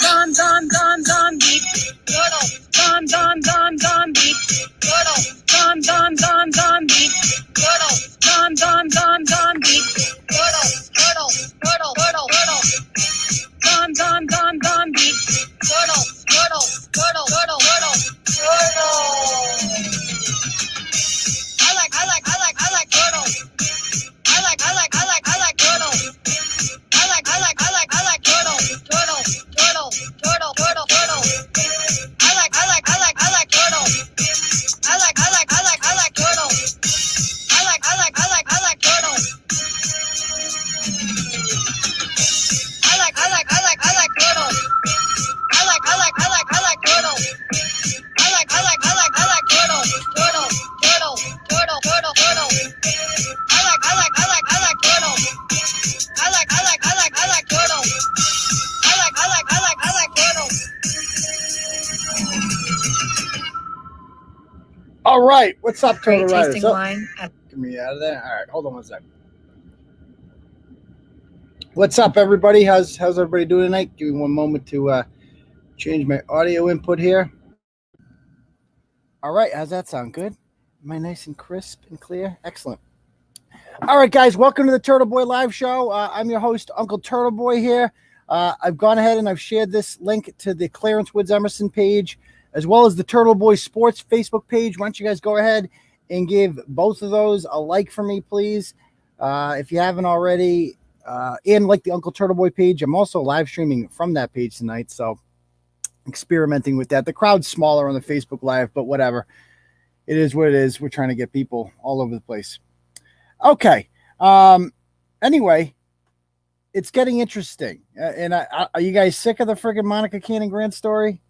Don, don, don, don, beat. Dono. Don, don, don, don, beat. Dono. Don, don, don, don, beat. Dono. Don, don, don, don, beat. Dono. Dono. Dono. Dono. Dono. Don, don, don, don, beat. Dono. Dono. Dono. Dono. Dono. Dono. I like Dono. I like Dono. I like Dono. I like Dono. Dono. Dono. Dono. Dono. Dono. I like Dono. I like Dono. I like Dono. I like Dono. All right, what's up, Turtle Riders? Tasting wine. Get me out of there. All right, hold on one second. What's up, everybody? How's everybody doing tonight? Give me one moment to change my audio input here. All right, how's that sound? Good? Am I nice and crisp and clear? Excellent. All right, guys, welcome to the Turtleboy Live Show. I'm your host, Uncle Turtleboy here. I've gone ahead and I've shared this link to the Clarence Woods Emerson page, as well as the Turtleboy Sports Facebook page. Why don't you guys go ahead and give both of those a like for me, please, if you haven't already. And like the Uncle Turtleboy page, I'm also live streaming from that page tonight, so experimenting with that. The crowd's smaller on the Facebook Live, but whatever. It is what it is. We're trying to get people all over the place. Okay. Anyway, it's getting interesting. And are you guys sick of the friggin' Monica Cannon Grant story?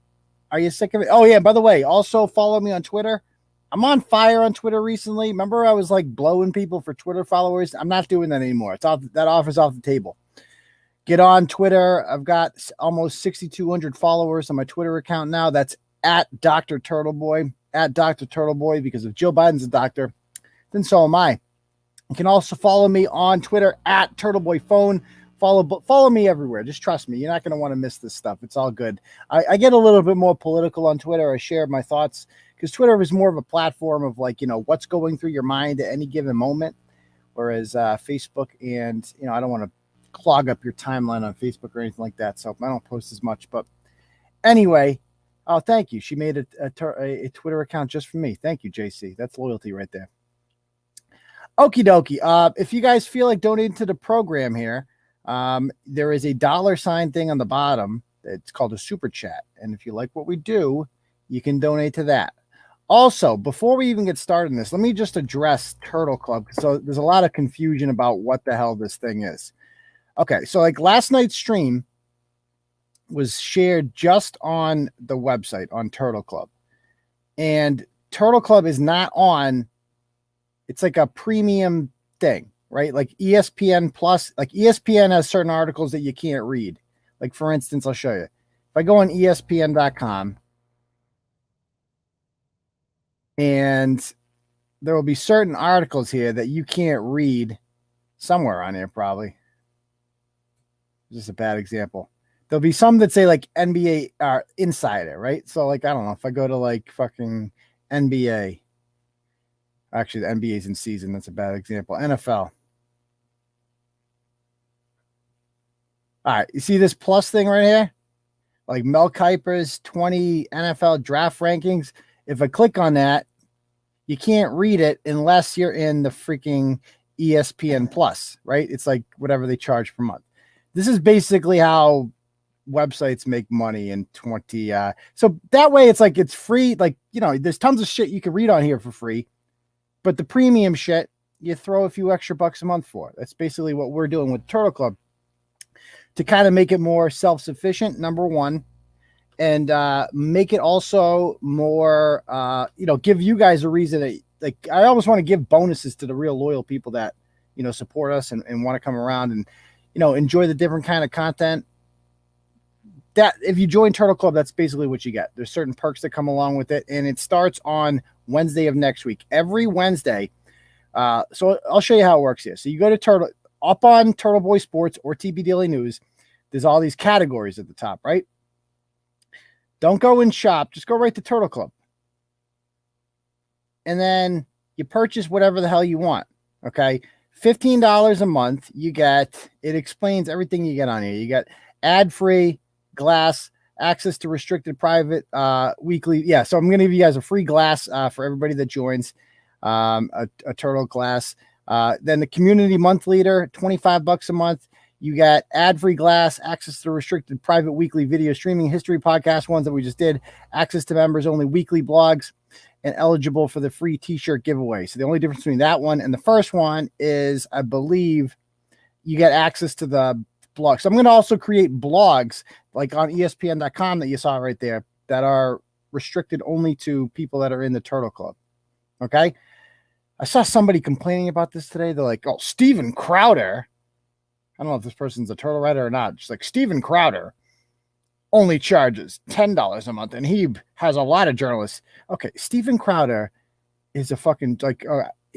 Are you sick of it? Oh, yeah, by the way, also follow me on Twitter. I'm on fire on Twitter recently. Remember I was like blowing people for Twitter followers? I'm not doing that anymore. It's off. That offer's off the table. Get on Twitter. I've got almost 6,200 followers on my Twitter account now. That's at Dr. Turtleboy, at Dr. Turtleboy, because if Joe Biden's a doctor, then so am I. You can also follow me on Twitter at Turtleboy Phone. Follow me everywhere. Just trust me. You're not going to want to miss this stuff. It's all good. I get a little bit more political on Twitter. I share my thoughts because Twitter is more of a platform of like, what's going through your mind at any given moment. Whereas Facebook and, I don't want to clog up your timeline on Facebook or anything like that. So I don't post as much. But anyway, oh, thank you. She made a Twitter account just for me. Thank you, JC. That's loyalty right there. Okie dokie. If you guys feel like donating to the program here, there is a $sign thing on the bottom. It's called a super chat. And if you like what we do, you can donate to that. Also, before we even get started in this, let me just address Turtle Club. So there's a lot of confusion about what the hell this thing is. Okay. So like last night's stream was shared just on the website on Turtle Club, and Turtle Club is not on. It's like a premium thing. Right? Like ESPN Plus, like ESPN has certain articles that you can't read. Like, for instance, I'll show you. If I go on ESPN.com, and there will be certain articles here that you can't read somewhere on here, probably. Just a bad example. There'll be some that say like NBA Insider, right? So, like, I don't know if I go to like fucking NBA. Actually, the NBA's in season. That's a bad example. NFL. All right, you see this plus thing right here? Like Mel Kiper's 20 NFL draft rankings. If I click on that, you can't read it unless you're in the freaking ESPN Plus, right? It's like whatever they charge per month. This is basically how websites make money in 20. So that way it's like it's free. Like, there's tons of shit you can read on here for free. But the premium shit, you throw a few extra bucks a month for. That's basically what we're doing with Turtle Club to kind of make it more self-sufficient, number one, and make it also more, give you guys a reason to, like, I almost want to give bonuses to the real loyal people that, support us and want to come around and, enjoy the different kind of content. That if you join Turtle Club, that's basically what you get. There's certain perks that come along with it, and it starts on Wednesday of next week. Every Wednesday. So I'll show you how it works here. So you go to Turtle. up on Turtleboy Sports or TB Daily News, there's all these categories at the top, right? Don't go in shop. Just go right to Turtle Club. And then you purchase whatever the hell you want, okay? $15 a month, you get, it explains everything you get on here. You get ad-free, glass, access to restricted private weekly. Yeah, so I'm going to give you guys a free glass for everybody that joins, a turtle glass. Then the community month leader, $25 a month. You got ad-free glass, access to restricted private weekly video streaming, history podcast ones that we just did, access to members only weekly blogs, and eligible for the free t-shirt giveaway. So the only difference between that one and the first one is, I believe, you get access to the blog. So I'm going to also create blogs like on ESPN.com that you saw right there that are restricted only to people that are in the Turtle Club. Okay. I saw somebody complaining about this today. They're like, oh, Steven Crowder. I don't know if this person's a turtle writer or not. Just like Steven Crowder only charges $10 a month and he has a lot of journalists. Okay. Steven Crowder is a fucking like,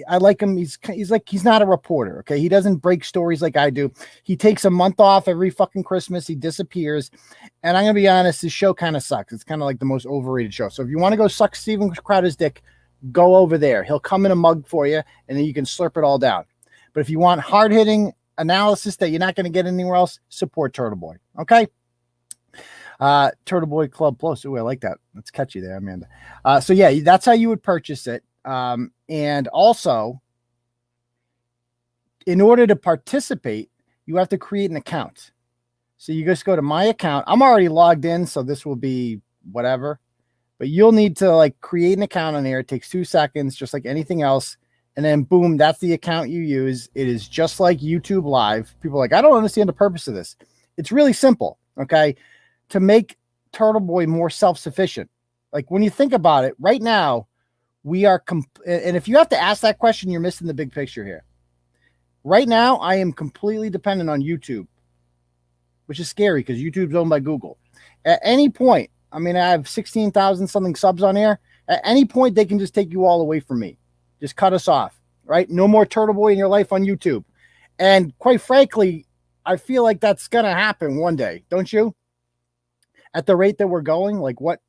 I like him. He's not a reporter. Okay. He doesn't break stories like I do. He takes a month off every fucking Christmas. He disappears. And I'm going to be honest, this show kind of sucks. It's kind of like the most overrated show. So if you want to go suck Steven Crowder's dick, go over there. He'll come in a mug for you and then you can slurp it all down. But if you want hard hitting analysis that you're not going to get anywhere else, support Turtleboy. Okay. Turtleboy Club Plus. Ooh, I like that. That's catchy there, Amanda. So yeah, that's how you would purchase it. And also, in order to participate, you have to create an account. So you just go to my account. I'm already logged in, so this will be whatever. But you'll need to like create an account on there. It takes 2 seconds, just like anything else. And then boom, that's the account you use. It is just like YouTube Live. People are like, I don't understand the purpose of this. It's really simple, okay? To make Turtleboy more self-sufficient. Like when you think about it, right now, we are, and if you have to ask that question, you're missing the big picture here. Right now, I am completely dependent on YouTube, which is scary because YouTube's owned by Google. At any point, I mean, I have 16,000 something subs on here. At any point, they can just take you all away from me. Just cut us off, right? No more Turtleboy in your life on YouTube. And quite frankly, I feel like that's going to happen one day, don't you? At the rate that we're going, like what?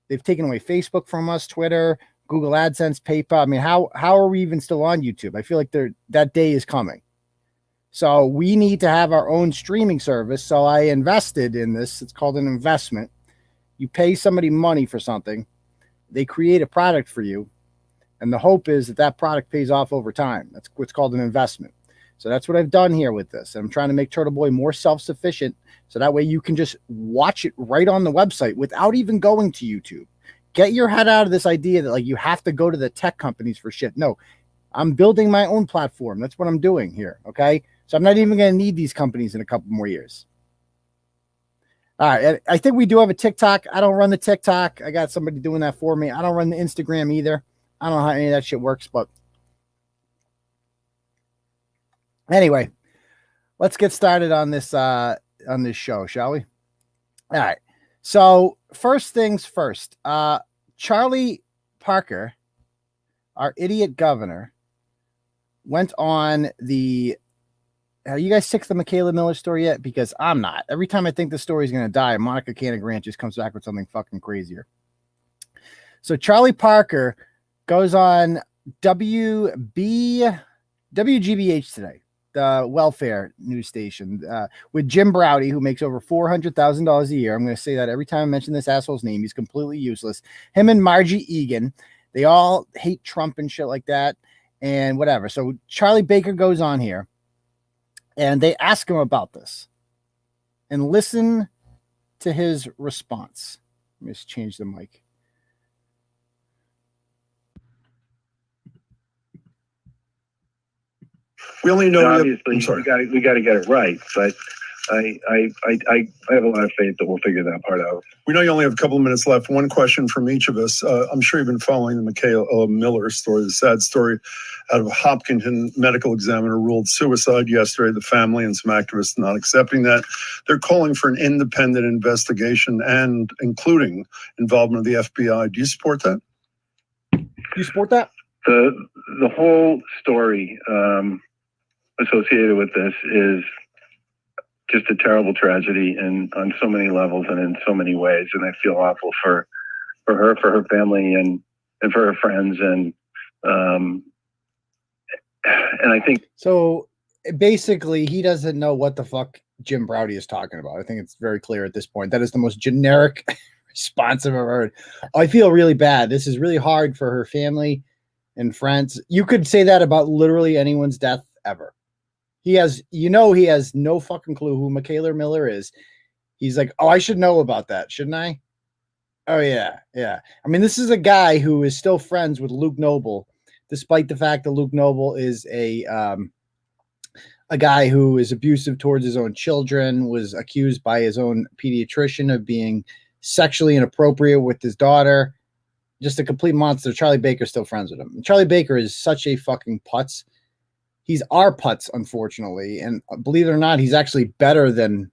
They've taken away Facebook from us, Twitter, Google AdSense, PayPal. I mean, how are we even still on YouTube? I feel like that day is coming. So we need to have our own streaming service. So I invested in this. It's called an investment. You pay somebody money for something. They create a product for you. And the hope is that that product pays off over time. That's what's called an investment. So that's what I've done here with this. I'm trying to make Turtleboy more self-sufficient. So that way you can just watch it right on the website without even going to YouTube. Get your head out of this idea that like you have to go to the tech companies for shit. No, I'm building my own platform. That's what I'm doing here. Okay. So I'm not even going to need these companies in a couple more years. All right. I think we do have a TikTok. I don't run the TikTok. I got somebody doing that for me. I don't run the Instagram either. I don't know how any of that shit works, but anyway, let's get started on this show, shall we? All right. So first things first, Charlie Parker, our idiot governor, went on the, are you guys sick of the Mikayla Miller story yet? Because I'm not. Every time I think the story is going to die, Monica Grant just comes back with something fucking crazier. So Charlie Parker goes on WGBH today, the welfare news station, with Jim Browdy, who makes over $400,000 a year. I'm going to say that every time I mention this asshole's name. He's completely useless. Him and Margie Egan, they all hate Trump and shit like that and whatever. So Charlie Baker goes on here and they ask him about this and listen to his response. Let me just change the mic. We only know obviously we got to get it right, but I have a lot of faith that we'll figure that part out. We know you only have a couple of minutes left. One question from each of us. I'm sure you've been following the Mikayla Miller story, the sad story out of Hopkinton. Medical examiner ruled suicide yesterday. The family and some activists not accepting that. They're calling for an independent investigation and including involvement of the FBI. Do you support that? You support that? The whole story associated with this is just a terrible tragedy, and on so many levels and in so many ways. And I feel awful for her, for her family, and for her friends, and I think so. Basically, he doesn't know what the fuck Jim Browdy is talking about. I think it's very clear at this point. That is the most generic response I've ever heard. I feel really bad. This is really hard for her family and friends. You could say that about literally anyone's death ever. He has no fucking clue who Mikayla Miller is. He's like, oh, I should know about that, shouldn't I? Oh, yeah. I mean, this is a guy who is still friends with Luke Noble, despite the fact that Luke Noble is a guy who is abusive towards his own children, was accused by his own pediatrician of being sexually inappropriate with his daughter. Just a complete monster. Charlie Baker's still friends with him. And Charlie Baker is such a fucking putz. He's our putz, unfortunately. And believe it or not, he's actually better than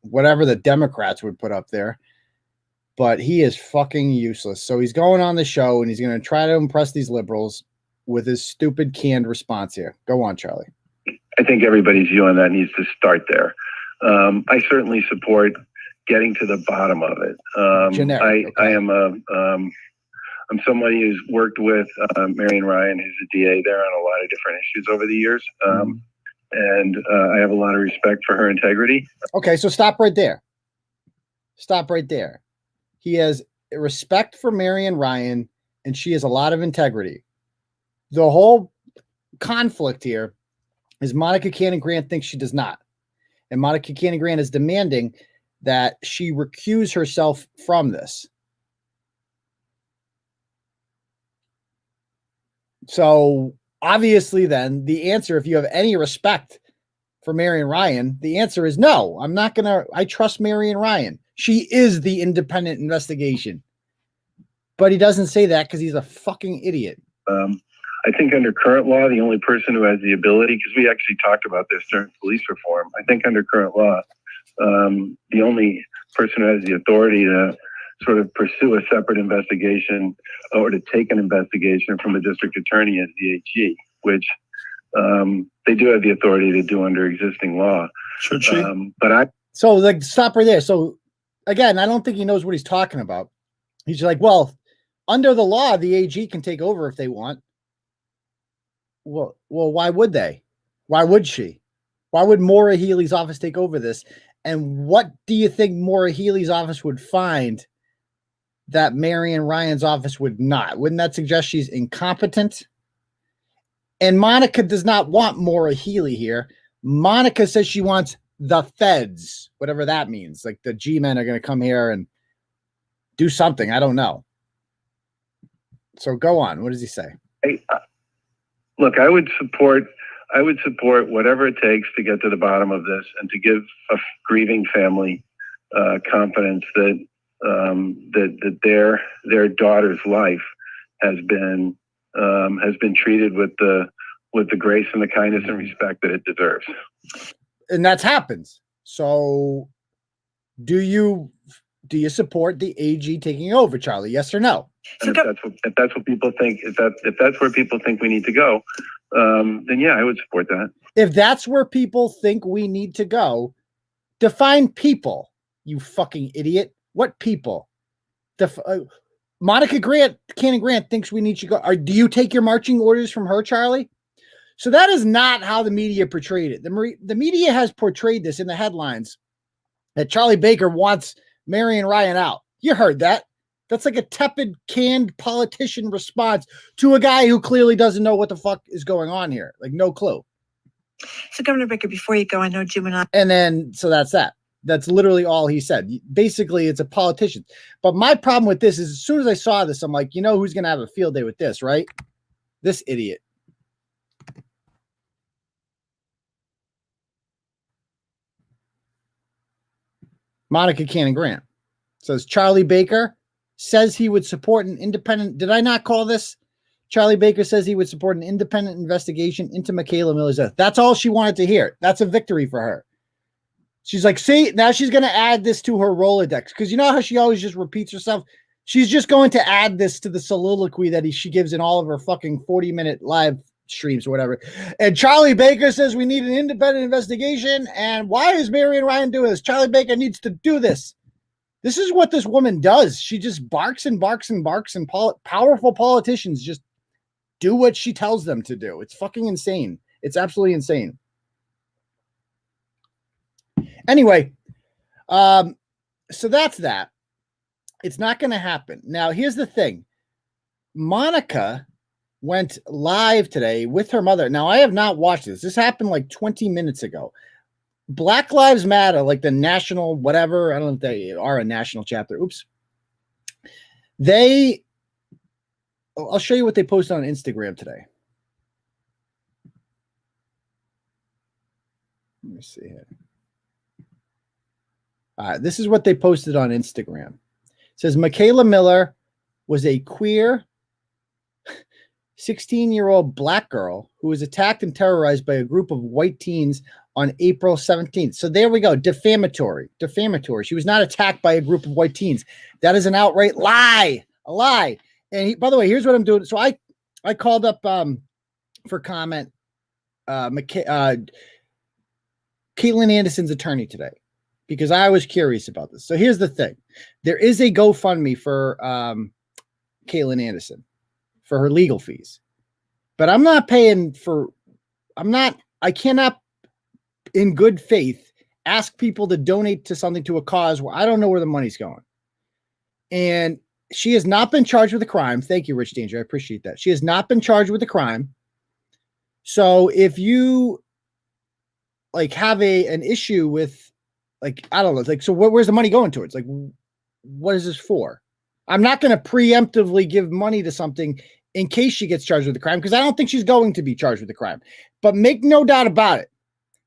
whatever the Democrats would put up there. But he is fucking useless. So he's going on the show and he's going to try to impress these liberals with his stupid canned response here. Go on, Charlie. I think everybody's view on that needs to start there. I certainly support getting to the bottom of it. I'm somebody who's worked with Marion Ryan, who's a DA there, on a lot of different issues over the years. And I have a lot of respect for her integrity. Okay, so stop right there. He has respect for Marion Ryan, and she has a lot of integrity. The whole conflict here is Monica Cannon Grant thinks she does not. And Monica Cannon Grant is demanding that she recuse herself from this. So obviously then the answer, if you have any respect for Marion Ryan, the answer is no. I trust Marion Ryan. She is the independent investigation. But he doesn't say that because he's a fucking idiot. I think under current law, the only person who has the ability, because we actually talked about this during police reform, I think under current law, the only person who has the authority to sort of pursue a separate investigation or to take an investigation from the district attorney is the AG, which they do have the authority to do under existing law. Should she? So like, stop right there. So again, I don't think he knows what he's talking about. He's like, well, under the law, the AG can take over if they want. Well, why would they? Why would she? Why would Maura Healey's office take over this? And what do you think Maura Healey's office would find that Marion Ryan's office would not? Wouldn't that suggest she's incompetent? And Monica does not want Maura Healey here. Monica says she wants the feds, whatever that means. Like the G-men are going to come here and do something. I don't know. So go on. What does he say? Look, I would support whatever it takes to get to the bottom of this and to give a grieving family confidence that their daughter's life has been treated with the grace and the kindness and respect that it deserves. And that happens. So do you support the AG taking over, Charlie? Yes or no? And if that's what people think, if that's where people think we need to go, then yeah, I would support that. If that's where people think we need to go, define people, you fucking idiot. What people? Monica Cannon Grant thinks we need to go. Do you take your marching orders from her, Charlie? So that is not how the media portrayed it. The media has portrayed this in the headlines that Charlie Baker wants Marion Ryan out. You heard that. That's like a tepid, canned politician response to a guy who clearly doesn't know what the fuck is going on here. Like, no clue. So, Governor Baker, before you go, I know Jim and I. And then, so that's that. That's literally all he said. Basically, it's a politician. But my problem with this is as soon as I saw this, I'm like, you know who's going to have a field day with this, right? This idiot. Monica Cannon Grant says Charlie Baker says he would support an independent. Did I not call this? Charlie Baker says he would support an independent investigation into Mikayla Miller's death. That's all she wanted to hear. That's a victory for her. She's like, see, now she's going to add this to her Rolodex. Because you know how she always just repeats herself? She's just going to add this to the soliloquy that she gives in all of her fucking 40-minute live streams or whatever. And Charlie Baker says we need an independent investigation. And why is Mary and Ryan doing this? Charlie Baker needs to do this. This is what this woman does. She just barks and barks and barks, and powerful politicians just do what she tells them to do. It's fucking insane. It's absolutely insane. Anyway, so that's that. It's not going to happen. Now, here's the thing. Monica went live today with her mother. Now, I have not watched this. This happened like 20 minutes ago. Black Lives Matter, like the national whatever, I don't know if they are a national chapter. Oops. I'll show you what they posted on Instagram today. Let me see here. All right, this is what they posted on Instagram. It says Mikayla Miller was a queer 16-year-old black girl who was attacked and terrorized by a group of white teens on April 17th. So there we go. Defamatory. She was not attacked by a group of white teens. That is an outright lie. A lie. And by the way, here's what I'm doing. So I called up for comment Caitlin Anderson's attorney today because I was curious about this. So here's the thing. There is a GoFundMe for Caitlin Anderson for her legal fees. But I'm not paying for I cannot in good faith ask people to donate to something, to a cause where I don't know where the money's going. And she has not been charged with a crime. Thank you, Rich Danger. I appreciate that. She has not been charged with a crime. So if you like have an issue with, like, I don't know, like, so where's the money going towards? Like, what is this for? I'm not going to preemptively give money to something in case she gets charged with a crime, because I don't think she's going to be charged with a crime. But make no doubt about it,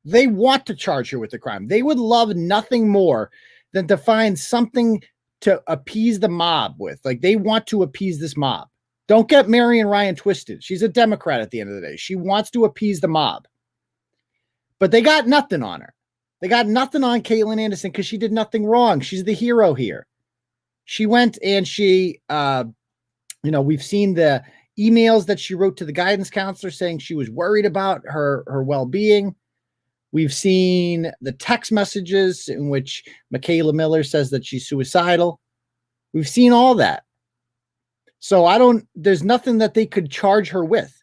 they want to charge her with a crime. They would love nothing more than to find something to appease the mob with. Like, they want to appease this mob. Don't get Mary and Ryan twisted. She's a Democrat at the end of the day. She wants to appease the mob. But they got nothing on her. They got nothing on Caitlin Anderson because she did nothing wrong. She's the hero here. She went and she, we've seen the emails that she wrote to the guidance counselor saying she was worried about her well-being. We've seen the text messages in which Mikayla Miller says that she's suicidal. We've seen all that. So there's nothing that they could charge her with.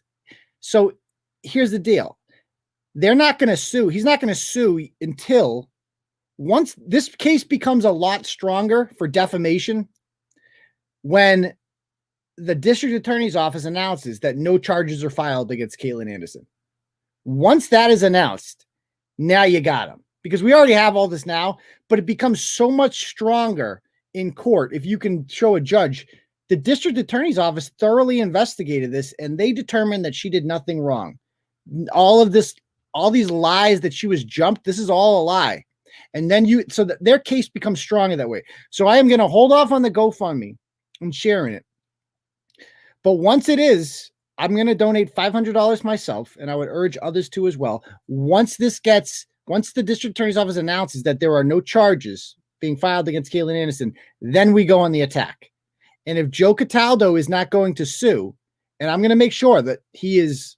So here's the deal. They're not going to sue. He's not going to sue until once this case becomes a lot stronger for defamation, when the district attorney's office announces that no charges are filed against Caitlin Anderson. Once that is announced, now you got him, because we already have all this now, but it becomes so much stronger in court if you can show a judge. The district attorney's office thoroughly investigated this, and they determined that she did nothing wrong. All these lies that she was jumped, this is all a lie. And then so that their case becomes stronger that way. So I am going to hold off on the GoFundMe and sharing it. But once it is, I'm going to donate $500 myself, and I would urge others to as well. Once the district attorney's office announces that there are no charges being filed against Caitlin Anderson, then we go on the attack. And if Joe Cataldo is not going to sue, and I'm going to make sure that he is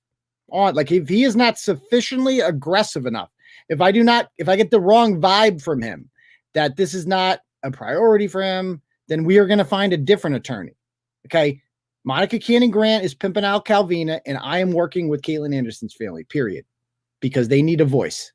on, like, if he is not sufficiently aggressive enough, if I get the wrong vibe from him that this is not a priority for him, then we are going to find a different attorney. Okay. Monica Cannon Grant is pimping out Calvina, and I am working with Caitlin Anderson's family, period, because they need a voice.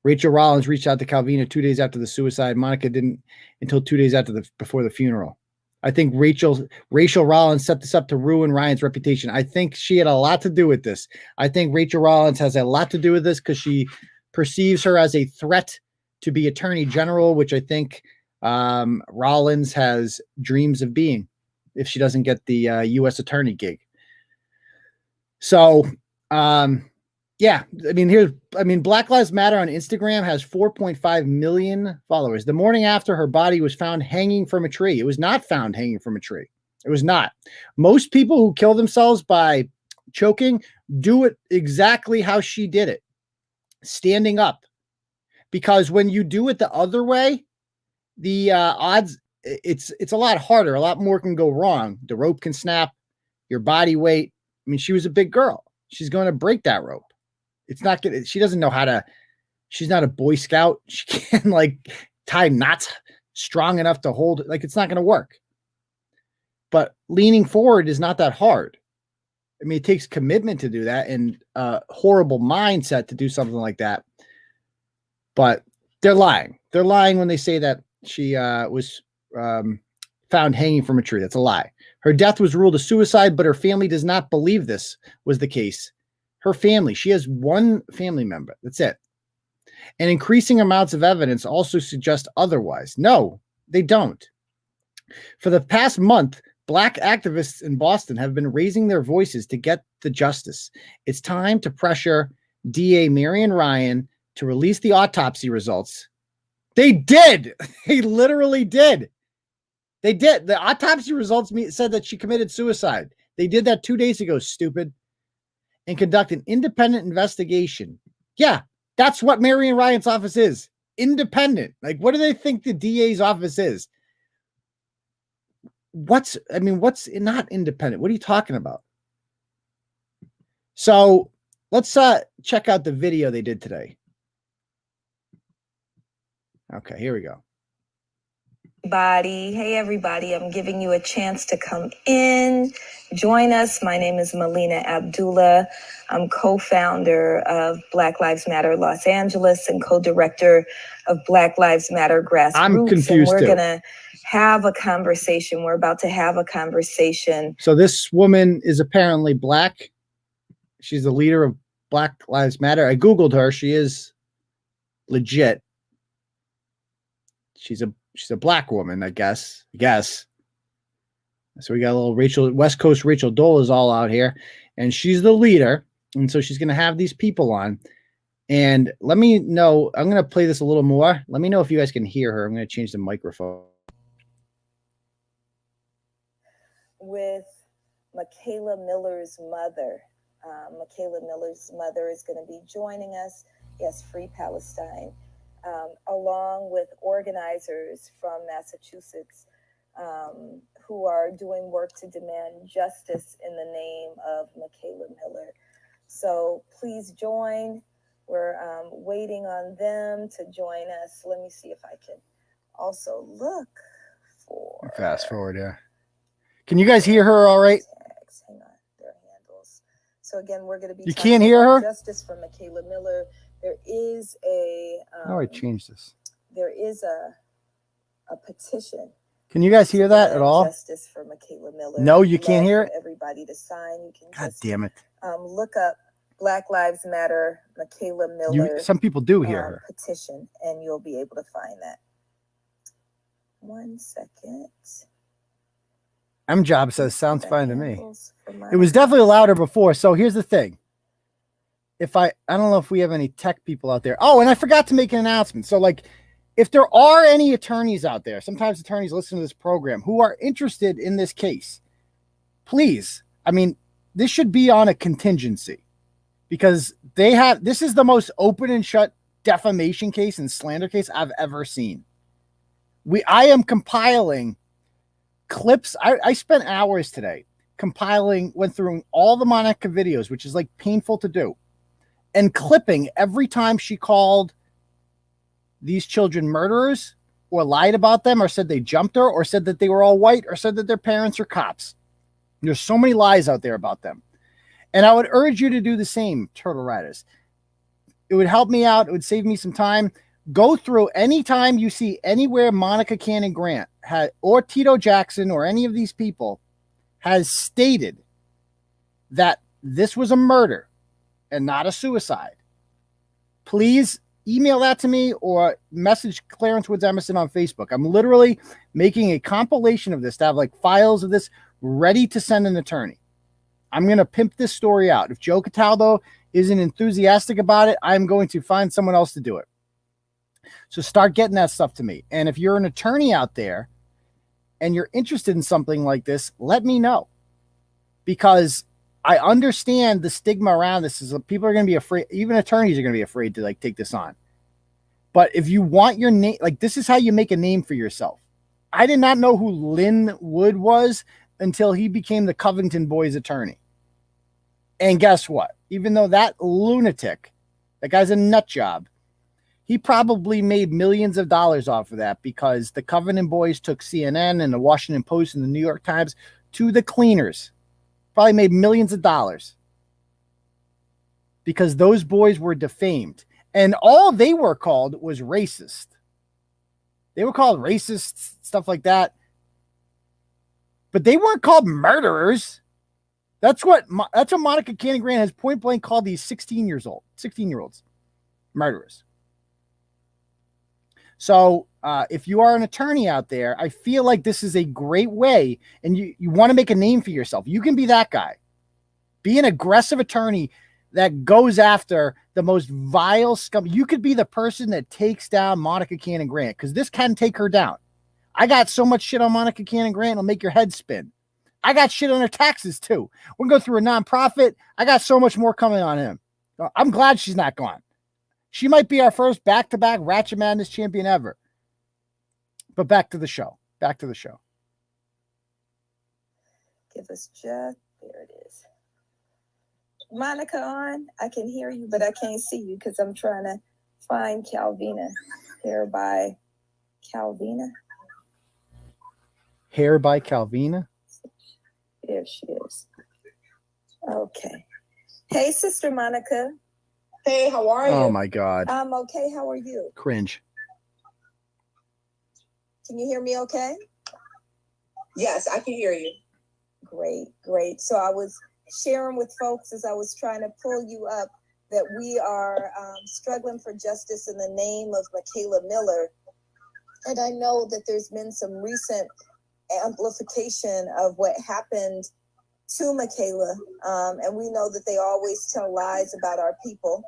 Rachel Rollins reached out to Calvina 2 days after the suicide. Monica didn't until 2 days before the funeral. I think Rachel Rollins set this up to ruin Ryan's reputation. I think she had a lot to do with this. I think Rachel Rollins has a lot to do with this because she perceives her as a threat to be attorney general, which I think Rollins has dreams of being if she doesn't get the U.S. attorney gig. So, yeah, Black Lives Matter on Instagram has 4.5 million followers. The morning after her body was found hanging from a tree. It was not found hanging from a tree. It was not. Most people who kill themselves by choking do it exactly how she did it, standing up. Because when you do it the other way, the odds, it's a lot harder. A lot more can go wrong. The rope can snap, your body weight, I mean, she was a big girl. She's going to break that rope. It's not good. She doesn't know how to, she's not a Boy Scout. She can't like tie knots strong enough to hold it. Like, it's not going to work. But leaning forward is not that hard. I mean, it takes commitment to do that and a horrible mindset to do something like that. But they're lying. They're lying when they say that she was found hanging from a tree. That's a lie. Her death was ruled a suicide, but her family does not believe this was the case. Her family, she has one family member. That's it. And increasing amounts of evidence also suggest otherwise. No, they don't. For the past month, Black activists in Boston have been raising their voices to get the justice. It's time to pressure DA Marion Ryan to release the autopsy results. They did. They literally did. They did. The autopsy results said that she committed suicide. They did that 2 days ago, stupid. And conduct an independent investigation. Yeah, that's what Marion Ryan's office is. Independent. Like, what do they think the DA's office is? What's not independent? What are you talking about? So let's check out the video they did today. Okay, here we go. Hey everybody, I'm giving you a chance to come in, join us. My name is Melina Abdullah. I'm co-founder of Black Lives Matter Los Angeles and co-director of Black Lives Matter Grassroots. I'm confused and we're too. gonna have a conversation. We're about to have a conversation. So this woman is apparently Black. She's the leader of Black Lives Matter. I Googled her. She is legit. She's a Black woman, I guess. So we got a little West Coast Rachel Dole is all out here, and she's the leader. And so she's going to have these people on. And let me know, I'm going to play this a little more. Let me know if you guys can hear her. I'm going to change the microphone. With Mikayla Miller's mother. Mikayla Miller's mother is going to be joining us. Yes, Free Palestine. Along with organizers from Massachusetts who are doing work to demand justice in the name of Mikayla Miller. So please join. We're waiting on them to join us. Let me see if I can also look for... Fast forward, yeah. Can you guys hear her all right? Tags. Hang on, their handles. So again, we're going to be... You can't hear her? Justice for Mikayla Miller. There is a... oh, I changed this. There is a petition. Can you guys hear that at all? Justice for Mikayla Miller. No, you can't hear it? Everybody to sign. You can God damn it. Look up Black Lives Matter, Mikayla Miller. Some people do hear her. Petition, and you'll be able to find that. 1 second. M-Job says, sounds fine to me. It was definitely louder before. So here's the thing. I don't know if we have any tech people out there. Oh, and I forgot to make an announcement. So like, if there are any attorneys out there, sometimes attorneys listen to this program who are interested in this case, please. I mean, this should be on a contingency because this is the most open and shut defamation case and slander case I've ever seen. I am compiling clips. I spent hours today went through all the Monica videos, which is like painful to do, and clipping every time she called these children murderers or lied about them or said they jumped her or said that they were all white or said that their parents are cops. There's so many lies out there about them. And I would urge you to do the same, Turtle Riders. It would help me out. It would save me some time. Go through anytime you see anywhere Monica Cannon Grant or Tito Jackson or any of these people has stated that this was a murder and not a suicide. Please email that to me or message Clarence Woods Emerson on Facebook. I'm literally making a compilation of this to have like files of this ready to send an attorney. I'm going to pimp this story out. If Joe Cataldo isn't enthusiastic about it, I'm going to find someone else to do it. So start getting that stuff to me. And if you're an attorney out there and you're interested in something like this, let me know. Because I understand the stigma around this is people are going to be afraid. Even attorneys are going to be afraid to like take this on. But if you want your name, like this is how you make a name for yourself. I did not know who Lynn Wood was until he became the Covington Boys attorney. And guess what? Even though that lunatic, that guy's a nut job, he probably made millions of dollars off of that because the Covenant Boys took CNN and the Washington Post and the New York Times to the cleaners. Probably made millions of dollars because those boys were defamed. And all they were called was racist. They were called racists, stuff like that. But they weren't called murderers. That's what Monica Cannon Grant has point blank called these 16-year-olds murderers. So if you are an attorney out there, I feel like this is a great way, and you want to make a name for yourself. You can be that guy. Be an aggressive attorney that goes after the most vile scum. You could be the person that takes down Monica Cannon Grant, because this can take her down. I got so much shit on Monica Cannon Grant, it'll make your head spin. I got shit on her taxes too. We're going to go through a nonprofit. I got so much more coming on him. I'm glad she's not gone. She might be our first back-to-back Ratchet Madness champion ever. But back to the show. Back to the show. Give us just, there it is. Monica on? I can hear you, but I can't see you because I'm trying to find Calvina. Hair by Calvina. Hair by Calvina? There she is. Okay. Hey, Sister Monica. Hey, how are you? Oh, my God. I'm okay. How are you? Cringe. Can you hear me okay? Yes, I can hear you. Great, great. So I was sharing with folks as I was trying to pull you up that we are struggling for justice in the name of Mikayla Miller. And I know that there's been some recent amplification of what happened to Mikayla. And we know that they always tell lies about our people.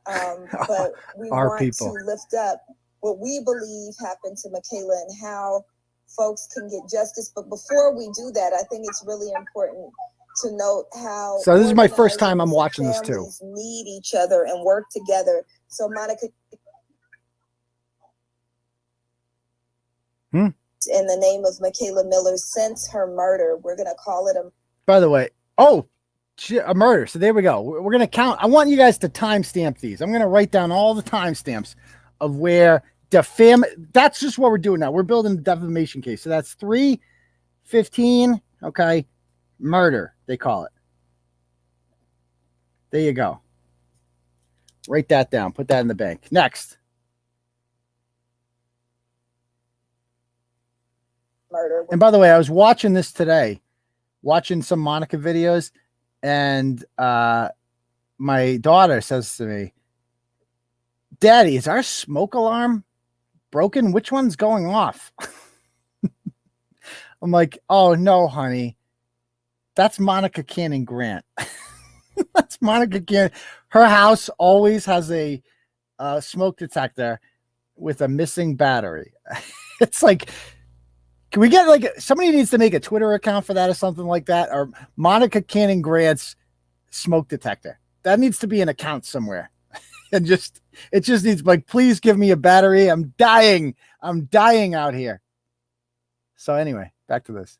But we want to lift up what we believe happened to Mikayla and how folks can get justice. But before we do that, I think it's really important to note how. So this is my first time I'm watching this too. Need each other and work together. So Monica, in the name of Mikayla Miller, since her murder, we're gonna call it a. By the way, a murder. So there we go. We're gonna count. I want you guys to timestamp these. I'm gonna write down all the timestamps of where that's just what we're doing now. We're building the defamation case. So that's 3:15. Okay. Murder, they call it. There you go. Write that down. Put that in the bank. Next. Murder. And by the way, I was watching this today, watching some Monica videos, and my daughter says to me, Daddy, is our smoke alarm broken? Which one's going off? I'm like, oh, no, honey. That's Monica Cannon Grant. That's Monica Cannon. Her house always has a smoke detector with a missing battery. It's like, can we get somebody needs to make a Twitter account for that or something like that? Or Monica Cannon Grant's smoke detector. That needs to be an account somewhere. And it just needs please give me a battery. I'm dying out here. So anyway, back to this.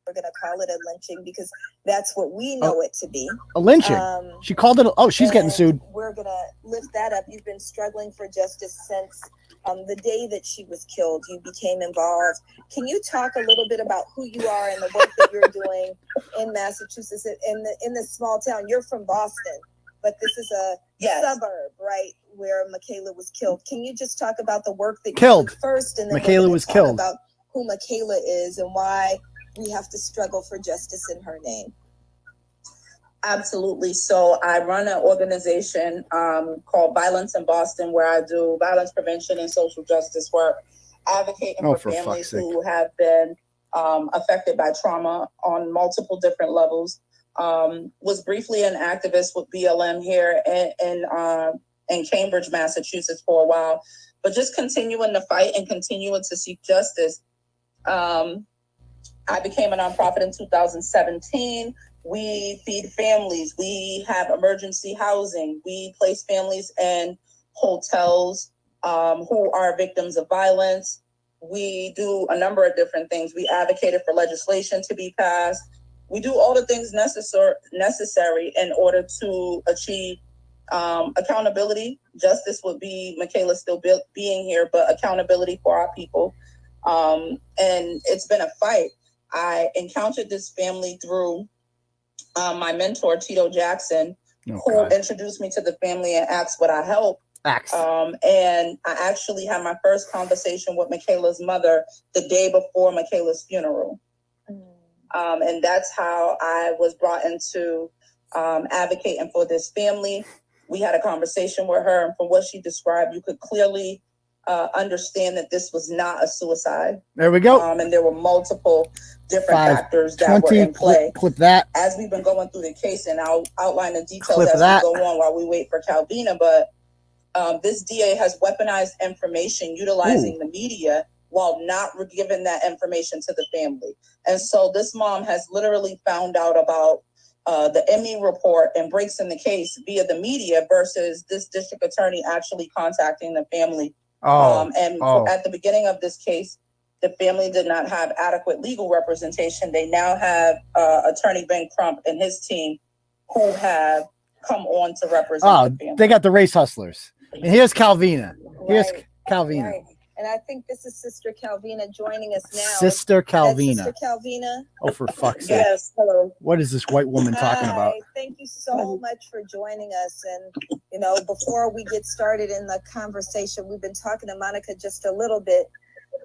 We're going to call it a lynching because that's what we know it to be. A lynching. She called it. She's getting sued. We're going to lift that up. You've been struggling for justice since the day that she was killed. You became involved. Can you talk a little bit about who you are and the work that you're doing in Massachusetts, in this small town? You're from Boston, but this is a suburb, right, where Mikayla was killed. Can you just talk about the work that you did first, and then Mikayla was killed, about who Mikayla is and why we have to struggle for justice in her name? Absolutely. So I run an organization called Violence in Boston, where I do violence prevention and social justice work, advocating for families who have been affected by trauma on multiple different levels. Was briefly an activist with BLM here in Cambridge, Massachusetts for a while, but just continuing to fight and continuing to seek justice. I became a nonprofit in 2017. We feed families. We have emergency housing. We place families in hotels who are victims of violence. We do a number of different things. We advocated for legislation to be passed we do all the things necessary in order to achieve accountability. Justice would be Mikayla still being here, but accountability for our people. And it's been a fight. I encountered this family through my mentor, Tito Jackson, who introduced me to the family and asked would I help. And I actually had my first conversation with Mikayla's mother the day before Mikayla's funeral. And that's how I was brought into advocating for this family. We had a conversation with her, and from what she described, you could clearly understand that this was not a suicide. There we go. And there were multiple different factors that were in play. Clip that. As we've been going through the case, and I'll outline the details as we go on while we wait for Calvina, but this DA has weaponized information utilizing the media while not giving that information to the family. And so this mom has literally found out about the ME report and breaks in the case via the media versus this district attorney actually contacting the family. At the beginning of this case, the family did not have adequate legal representation. They now have attorney Ben Crump and his team who have come on to represent the family. They got the race hustlers. And here's Calvina. Here's Calvina. Right. And I think this is Sister Calvina joining us now. Sister Calvina. Sister Calvina. Oh, for fuck's sake. Yes, hello. What is this white woman talking about? Thank you so much for joining us. And, you know, before we get started in the conversation, we've been talking to Monica just a little bit.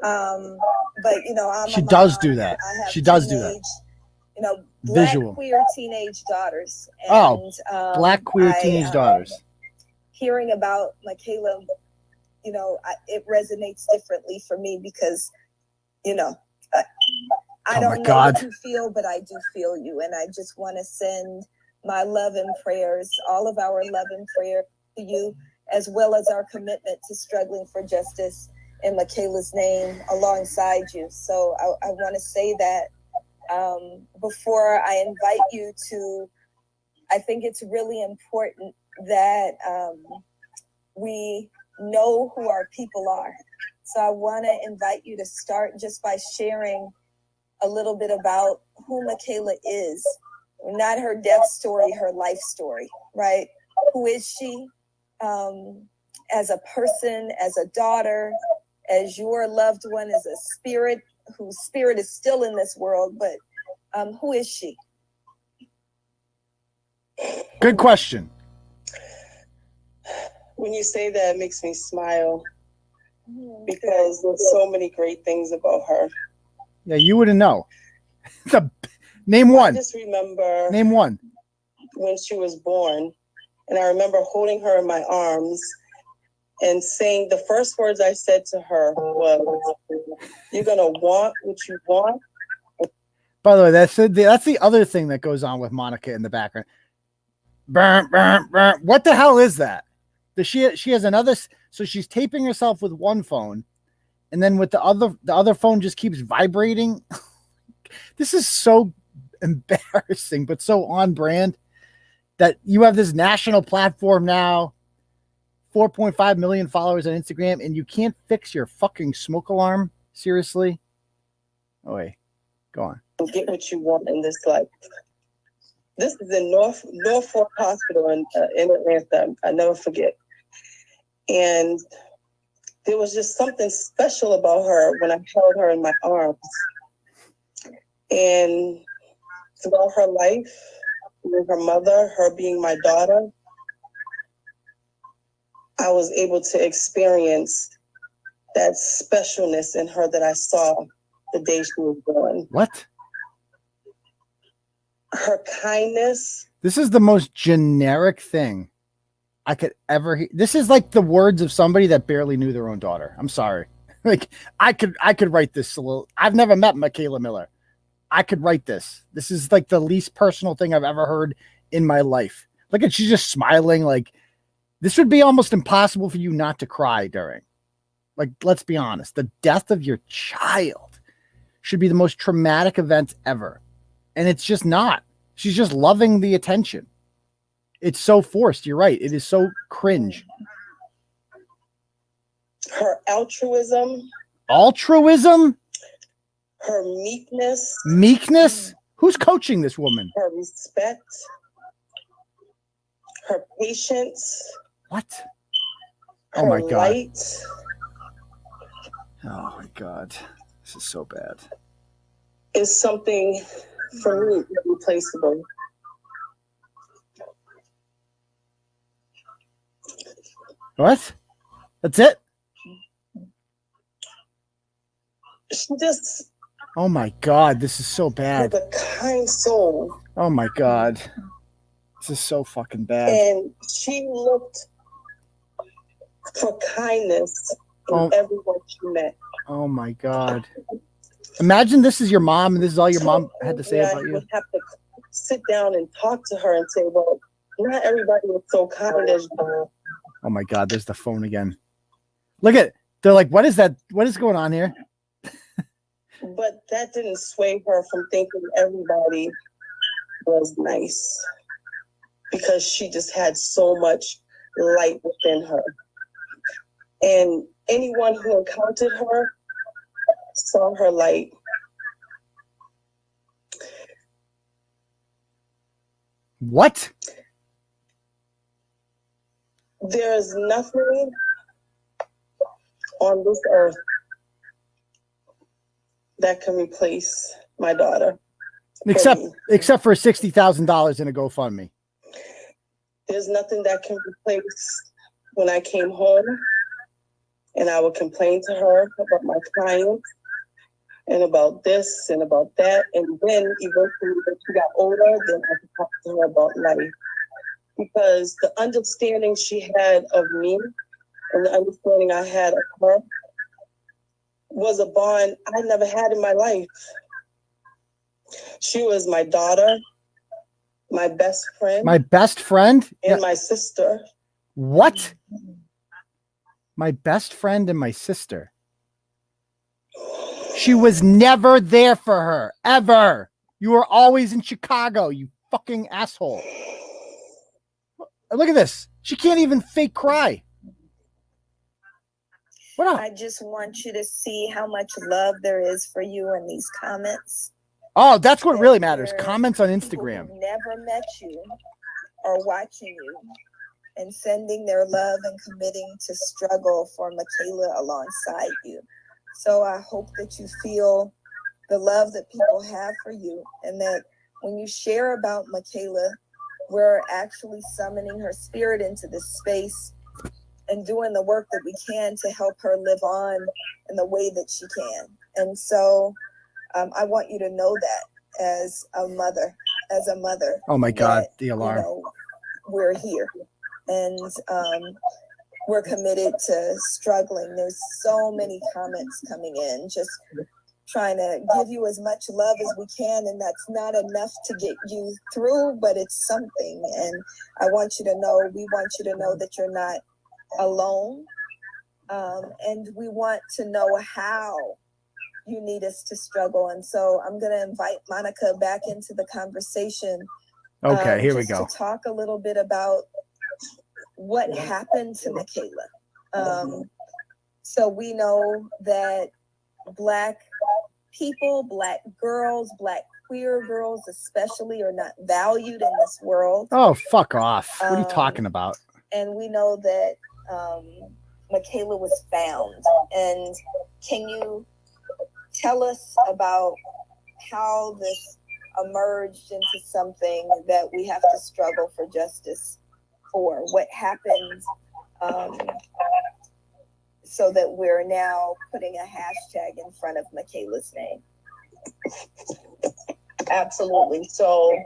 But, you know, she does do that. She does do that. You know, black queer teenage daughters. And, black queer teenage daughters. Hearing about Mikayla, you know, it resonates differently for me because, you know, I don't know what you feel, but I do feel you. And I just want to send my love and prayers, all of our love and prayer to you, as well as our commitment to struggling for justice in Mikayla's name alongside you. So I want to say that before I invite you to, I think it's really important that we know who our people are. So I want to invite you to start just by sharing a little bit about who Mikayla is. Not her death story, her life story, right? Who is she as a person, as a daughter, as your loved one, as a spirit whose spirit is still in this world, but who is she? Good question. When you say that, it makes me smile because there's so many great things about her. Yeah, you wouldn't know. Name one. I just remember. Name one. When she was born, and I remember holding her in my arms and saying the first words I said to her was, "You're gonna want what you want." By the way, that's the other thing that goes on with Monica in the background. Burn, burn, burn. What the hell is that? She has another, so she's taping herself with one phone, and then with the other phone just keeps vibrating. This is so embarrassing, but so on brand that you have this national platform now, 4.5 million followers on Instagram, and you can't fix your fucking smoke alarm. Seriously? Oh wait, go on. Get what you want in this life. This is in Norfolk Hospital in Atlanta. I never forget. And there was just something special about her when I held her in my arms. And throughout her life, with her mother, her being my daughter, I was able to experience that specialness in her that I saw the day she was born. What? Her kindness. This is the most generic thing I could ever hear. This is like the words of somebody that barely knew their own daughter. I'm sorry. Like I could write this a little. I've never met Mikayla Miller. I could write this. This is like the least personal thing I've ever heard in my life. Look at, she's just smiling. Like this would be almost impossible for you not to cry during. Like, let's be honest. The death of your child should be the most traumatic event ever. And it's just not. She's just loving the attention. It's so forced. You're right. It is so cringe. Her altruism. Altruism? Her meekness. Meekness? Who's coaching this woman? her respect, her patience. What? Her Oh my God. light. Oh my God. This is so bad. Is something for me irreplaceable. What? That's it? She just Oh my God. This is so has bad. a kind soul. Oh my God. This is so fucking bad. And she looked for kindness in Oh. everyone she met. Oh my God. Imagine this is your mom and this is all your mom had to say Yeah, about you you. would have to sit down and talk to her and say, well, not everybody is so kind as you. Oh my God. There's the phone again. Look at it. They're like, what is that? What is going on here? But that didn't sway her from thinking everybody was nice, because she just had so much light within her. And anyone who encountered her saw her light. What? There is nothing on this earth that can replace my daughter. Except me. for $60,000 in a GoFundMe. There's nothing that can replace when I came home and I would complain to her about my clients and about this and about that. And then eventually when she got older, then I could talk to her about life. Because the understanding she had of me and the understanding I had of her was a bond I never had in my life. She was my daughter, my best friend. My best friend? And my sister. What? My best friend and my sister. She was never there for her, ever. You were always in Chicago, you fucking asshole. Look at this. She can't even fake cry. What up? I just want you to see how much love there is for you in these comments. Oh, that's what really matters. Comments on Instagram. Who never met you are watching you and sending their love and committing to struggle for Mikayla alongside you. So I hope that you feel the love that people have for you, and that when you share about Mikayla, we're actually summoning her spirit into this space and doing the work that we can to help her live on in the way that she can. And so I want you to know that as a mother. Oh my God, that, the alarm. You know, we're here and we're committed to struggling. There's so many comments coming in, just trying to give you as much love as we can, and that's not enough to get you through, but it's something. And I want you to know, we want you to know that you're not alone, and we want to know how you need us to struggle. And so I'm going to invite Monica back into the conversation. Okay, here we go. To talk a little bit about what happened to Mikayla. So we know that Black people, Black girls, Black queer girls especially, are not valued in this world. Oh, fuck off. What are you talking about? And we know that Mikayla was found. And can you tell us about how this emerged into something that we have to struggle for justice for? What happened so that we're now putting a hashtag in front of Mikayla's name? Absolutely. So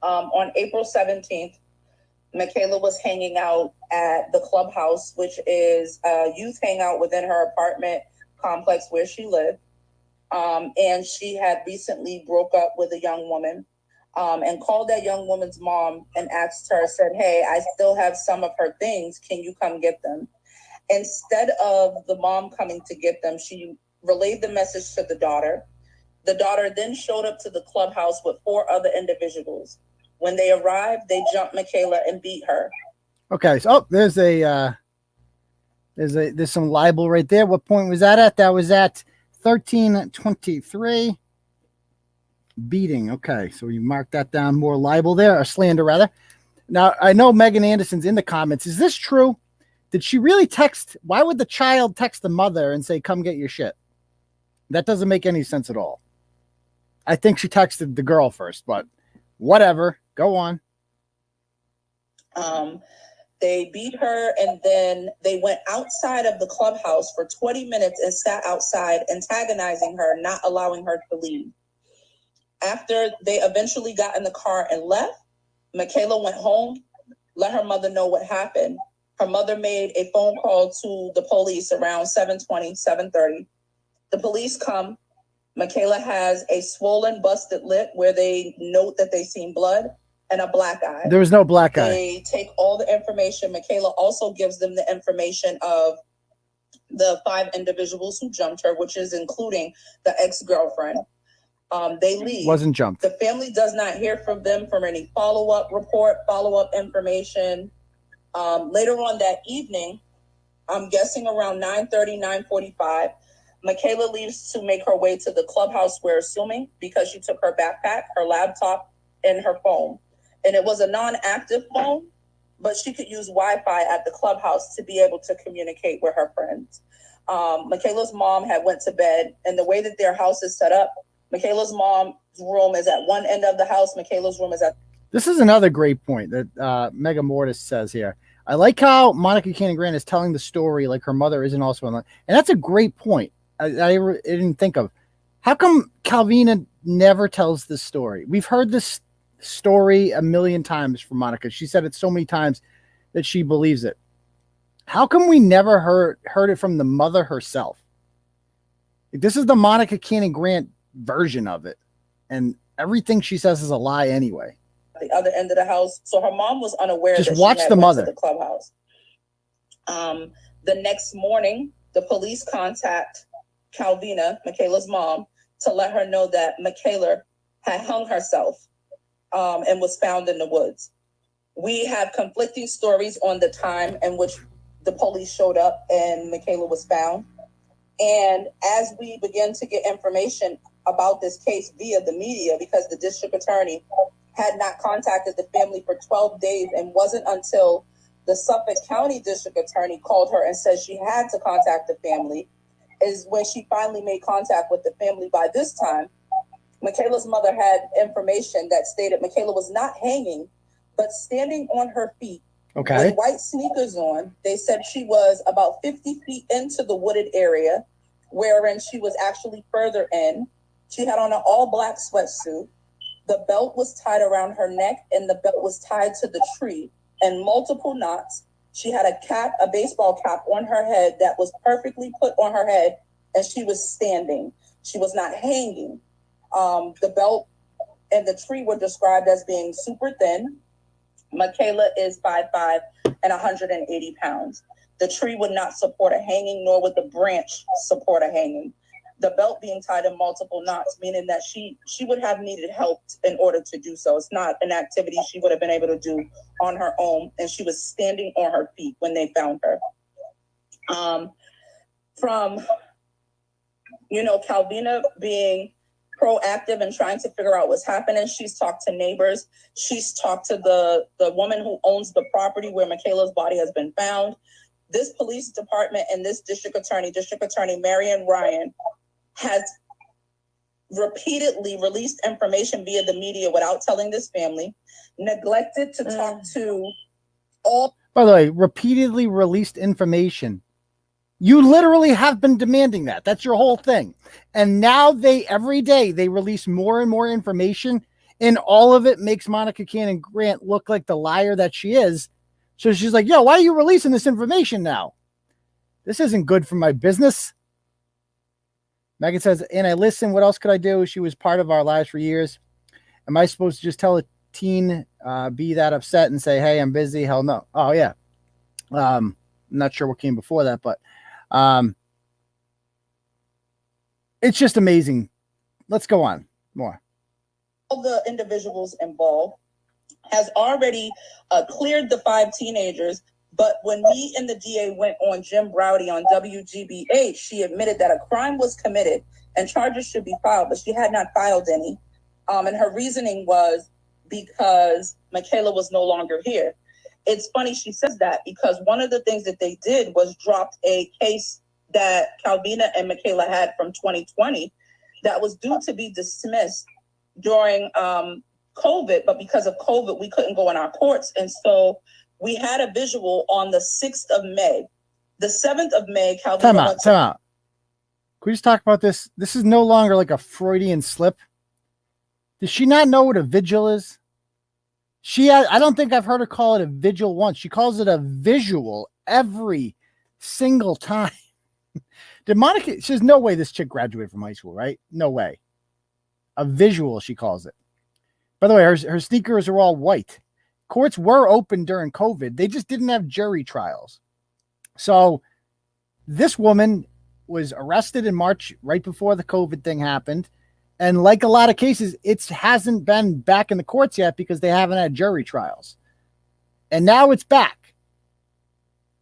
on April 17th, Mikayla was hanging out at the clubhouse, which is a youth hangout within her apartment complex where she lived. And she had recently broke up with a young woman, and called that young woman's mom and asked her, said, hey, I still have some of her things. Can you come get them? Instead of the mom coming to get them, she relayed the message to the daughter. The daughter then showed up to the clubhouse with 4 other individuals. When they arrived, they jumped Mikayla and beat her. Okay, so there's some libel right there. What point was that at? That was at 13:23. Beating. Okay, so you mark that down. More libel there, or slander rather. Now, I know Megan Anderson's in the comments. Is this true? Did she really text? Why would the child text the mother and say, come get your shit? That doesn't make any sense at all. I think she texted the girl first, but whatever. Go on. They beat her, and then they went outside of the clubhouse for 20 minutes and sat outside, antagonizing her, not allowing her to leave. After they eventually got in the car and left, Mikayla went home, let her mother know what happened. Her mother made a phone call to the police around 7:20, 7:30. The police come. Mikayla has a swollen, busted lip where they note that they seen blood, and a black eye. There was no black eye. They take all the information. Mikayla also gives them the information of the 5 individuals who jumped her, which is including the ex-girlfriend. They leave. Wasn't jumped. The family does not hear from them from any follow-up report, follow-up information. Later on that evening, I'm guessing around 9:30, 9:45, Mikayla leaves to make her way to the clubhouse where Suing, because she took her backpack, her laptop, and her phone. And it was a non-active phone, but she could use Wi-Fi at the clubhouse to be able to communicate with her friends. Mikayla's mom had went to bed, and the way that their house is set up, Mikayla's mom's room is at one end of the house. Mikayla's room is at... This is another great point that Mega Mortis says here. I like how Monica Cannon-Grant is telling the story like her mother isn't also in line. And that's a great point. I didn't think of. How come Calvina never tells this story? We've heard this story a million times from Monica. She said it so many times that she believes it. How come we never heard it from the mother herself? This is the Monica Cannon-Grant version of it, and everything she says is a lie anyway. The other end of the house, so her mom was unaware. Just that watch she had the went mother. to the clubhouse. The next morning, the police contact Calvina, Mikayla's mom, to let her know that Mikayla had hung herself and was found in the woods. We have conflicting stories on the time in which the police showed up and Mikayla was found. And as we began to get information about this case via the media, because the district attorney had not contacted the family for 12 days, and wasn't until the Suffolk County district attorney called her and said she had to contact the family, is when she finally made contact with the family. By this time, Mikayla's mother had information that stated Mikayla was not hanging, but standing on her feet. Okay. With white sneakers on. They said she was about 50 feet into the wooded area, wherein she was actually further in. She had on an all-black sweatsuit. The belt was tied around her neck, and the belt was tied to the tree in multiple knots. She had a cap, a baseball cap on her head that was perfectly put on her head, and she was standing. She was not hanging. The belt and the tree were described as being super thin. Mikayla is 5'5" and 180 pounds. The tree would not support a hanging, nor would the branch support a hanging. The belt being tied in multiple knots, meaning that she would have needed help in order to do so. It's not an activity she would have been able to do on her own, and she was standing on her feet when they found her. From, Calvina being proactive and trying to figure out what's happening, she's talked to neighbors. She's talked to the woman who owns the property where Mikayla's body has been found. This police department and this District Attorney Marion Ryan, has repeatedly released information via the media without telling this family, neglected to talk to all... By the way, repeatedly released information. You literally have been demanding that. That's your whole thing. And now every day they release more and more information, and all of it makes Monica Cannon-Grant look like the liar that she is. So she's like, yo, why are you releasing this information now? This isn't good for my business. Megan says, and I listen, what else could I do? She was part of our lives for years. Am I supposed to just tell a teen, be that upset and say, hey, I'm busy? Hell no. Oh, yeah. I'm not sure what came before that, but it's just amazing. Let's go on. More. All the individuals involved has already cleared the 5 teenagers. But when me and the DA went on Jim Browdy on WGBH, she admitted that a crime was committed and charges should be filed, but she had not filed any. And her reasoning was because Mikayla was no longer here. It's funny she says that because one of the things that they did was dropped a case that Calvina and Mikayla had from 2020 that was due to be dismissed during COVID, but because of COVID, we couldn't go in our courts. And so we had a visual on the 6th of May. The 7th of May, Calvina Time out. Can we just talk about this? This is no longer like a Freudian slip. Does she not know what a vigil is? I don't think I've heard her call it a vigil once. She calls it a visual every single time. Did Monica, she says, no way this chick graduated from high school, right? No way. A visual, she calls it. By the way, her sneakers are all white. Courts were open during COVID. They just didn't have jury trials. So this woman was arrested in March, right before the COVID thing happened. And like a lot of cases, it hasn't been back in the courts yet because they haven't had jury trials. And now it's back.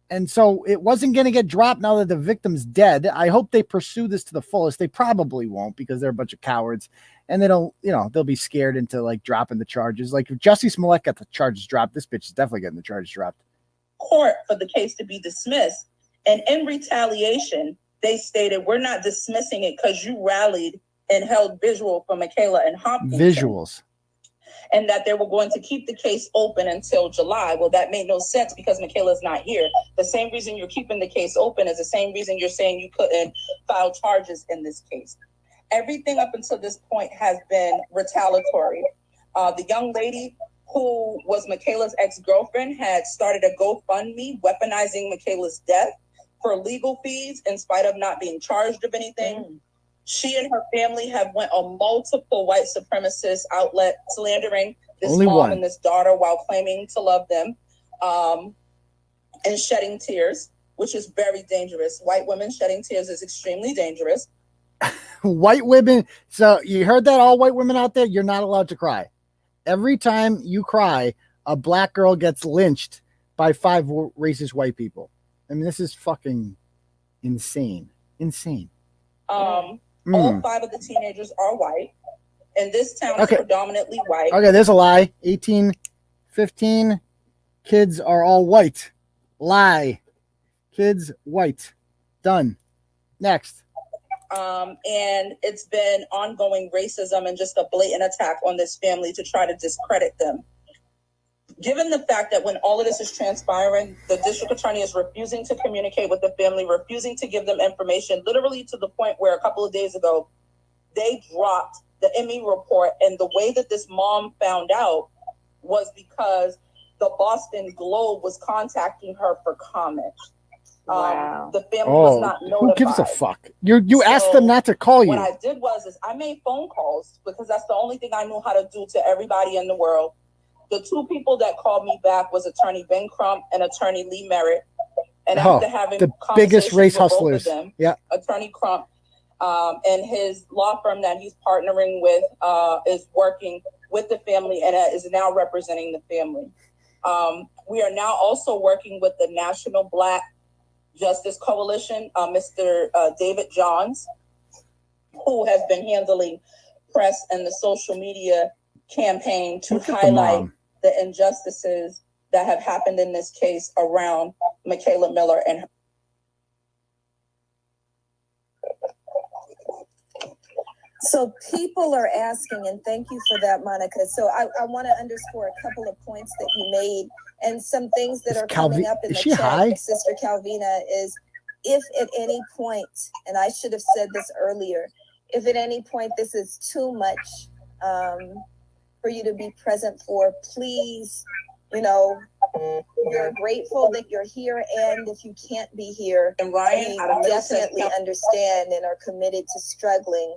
And so it wasn't going to get dropped now that the victim's dead. I hope they pursue this to the fullest. They probably won't because they're a bunch of cowards. And they don't, they'll be scared into like dropping the charges. Like if Jussie Smollett got the charges dropped, this bitch is definitely getting the charges dropped. Court for the case to be dismissed. And in retaliation, they stated, we're not dismissing it because you rallied and held visual for Mikayla and Hopkins. Visuals. And that they were going to keep the case open until July. Well, that made no sense because Mikayla's not here. The same reason you're keeping the case open is the same reason you're saying you couldn't file charges in this case. Everything up until this point has been retaliatory. The young lady who was Mikayla's ex-girlfriend had started a GoFundMe weaponizing Mikayla's death for legal fees in spite of not being charged of anything. She and her family have went on multiple white supremacist outlets slandering this mom and this daughter while claiming to love them and shedding tears, which is very dangerous. White women shedding tears is extremely dangerous. White women. So you heard that, all white women out there, you're not allowed to cry. Every time you cry, a black girl gets lynched by 5 racist white people. I mean, this is fucking insane. Insane. All 5 of the teenagers are white, and this town is predominantly white. Okay, there's a lie. 18, 15 kids are all white. Lie. Kids white. Done. Next. And it's been ongoing racism and just a blatant attack on this family to try to discredit them. Given the fact that when all of this is transpiring, the district attorney is refusing to communicate with the family, refusing to give them information, literally to the point where a couple of days ago, they dropped the ME report. And the way that this mom found out was because the Boston Globe was contacting her for comment. Wow. The family was not notified. Who gives a fuck? You asked them not to call you. What I did was I made phone calls because that's the only thing I knew how to do to everybody in the world. The 2 people that called me back was attorney Ben Crump and attorney Lee Merritt. And after having the biggest race hustlers, them, attorney Crump and his law firm that he's partnering with is working with the family and is now representing the family. We are now also working with the National Black Justice Coalition, Mr. David Johns, who has been handling press and the social media campaign to highlight the injustices that have happened in this case around Mikayla Miller and her. So people are asking, and thank you for that, Monica. So I want to underscore a couple of points that you made and some things that are coming up in the chat. Sister Calvina, is if at any point, and I should have said this earlier, if at any point this is too much for you to be present for, please, you're grateful that you're here, and if you can't be here, and Ryan, we definitely understand and are committed to struggling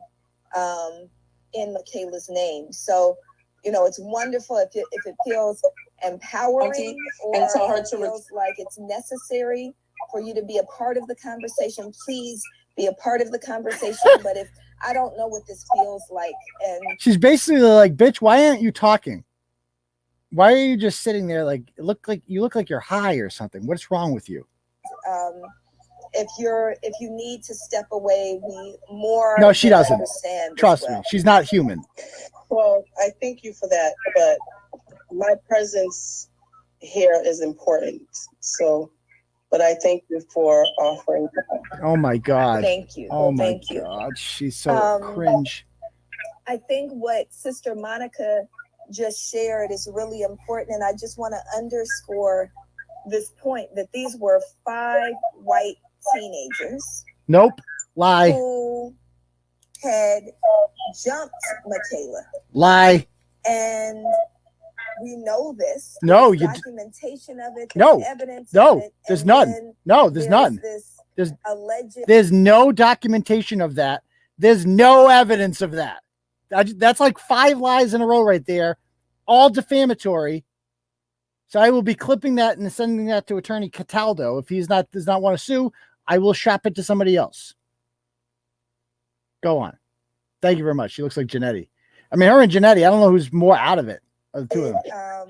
in Mikayla's name. So, it's wonderful if it feels empowering or and tell her it feels like it's necessary for you to be a part of the conversation. Please be a part of the conversation. But if I don't know what this feels like, and she's basically like, bitch, why aren't you talking? Why are you just sitting there? Like, you look like you're high or something. What's wrong with you? If you need to step away, we more no, she doesn't. Understand Trust me, she's not human. Well, I thank you for that, but my presence here is important. So, but I thank you for offering that. Oh my God. Thank you. Oh my Thank you. God. She's so cringe. I think what Sister Monica just shared is really important. And I just want to underscore this point that these were 5 white teenagers. Nope. Lie. Who had jumped Mikayla. Lie. And we know this. No, there's documentation of it. No. Evidence No. of it, There's none. No, there's none. There's alleged. There's no documentation of that. There's no evidence of that. That's like 5 lies in a row right there, all defamatory. So I will be clipping that and sending that to Attorney Cataldo. If he does not want to sue, I will shop it to somebody else. Go on. Thank you very much. She looks like Janetti. I mean, her and Janetti, I don't know who's more out of it of the two of them.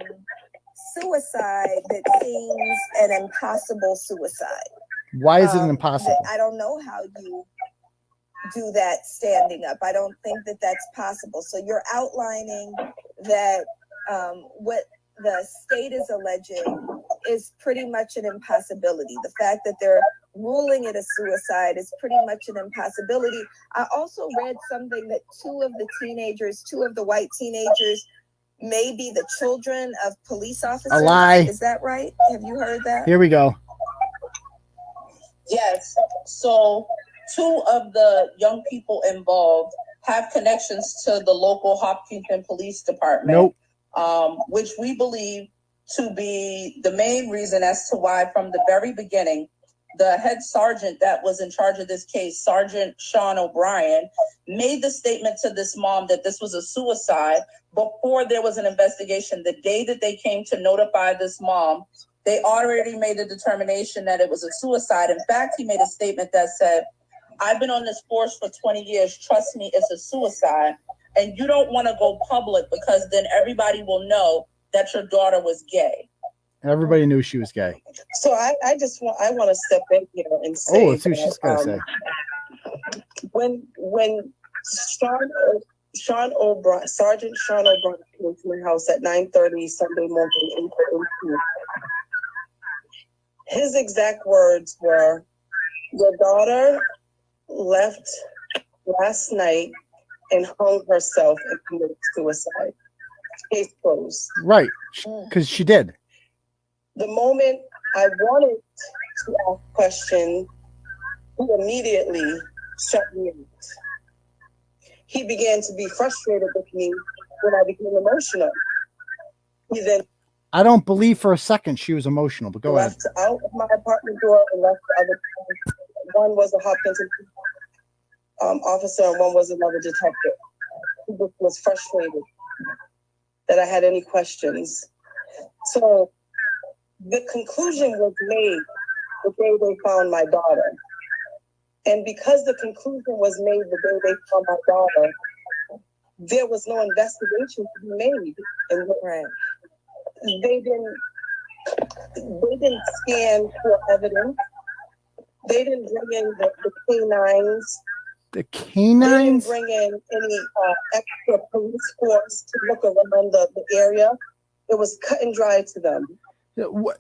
Suicide that seems an impossible suicide. Why is it impossible? I don't know how you do that standing up. I don't think that that's possible. So you're outlining that what the state is alleging is pretty much an impossibility. The fact that they're ruling it a suicide is pretty much an impossibility. I also read something that 2 of the white teenagers may be the children of police officers. A lie. Is that right? Have you heard that? Here we go. Yes. So 2 of the young people involved have connections to the local Hopkinton Police Department. Nope. Which we believe to be the main reason as to why from the very beginning, the head sergeant that was in charge of this case, Sergeant Sean O'Brien, made the statement to this mom that this was a suicide before there was an investigation. The day that they came to notify this mom, they already made a determination that it was a suicide. In fact, he made a statement that said, "I've been on this force for 20 years. Trust me, it's a suicide. And you don't want to go public because then everybody will know that your daughter was gay." Everybody knew she was gay. So I want to step in here and say, let's see what she's gonna say. When Sergeant Sean O'Brien came to my house at 9:30 Sunday morning, April 18th, his exact words were, "Your daughter left last night and hung herself and committed suicide. Case closed." Right, because she did. The moment I wanted to ask a question, he immediately shut me out. He began to be frustrated with me when I became emotional. He then I don't believe for a second she was emotional, but go ahead. left out of my apartment door and left the other. One was a Hopkinton officer and one was another detective. He was frustrated that I had any questions. So the conclusion was made the day they found my daughter. And because the conclusion was made the day they found my daughter, there was no investigation to be made. And they didn't scan for evidence. They didn't bring in the canines. The canines? They didn't bring in any extra police force to look around the area. It was cut and dry to them.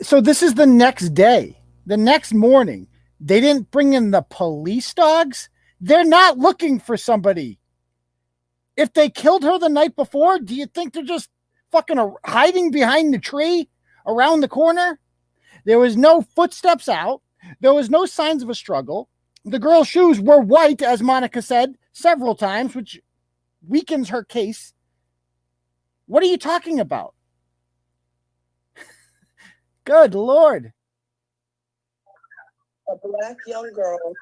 So this is the next day. The next morning, they didn't bring in the police dogs? They're not looking for somebody. If they killed her the night before, do you think they're just fucking hiding behind the tree around the corner? There was no footsteps out. There was no signs of a struggle. The girl's shoes were white, as Monica said several times, which weakens her case. What are you talking about? Good Lord. A black young girl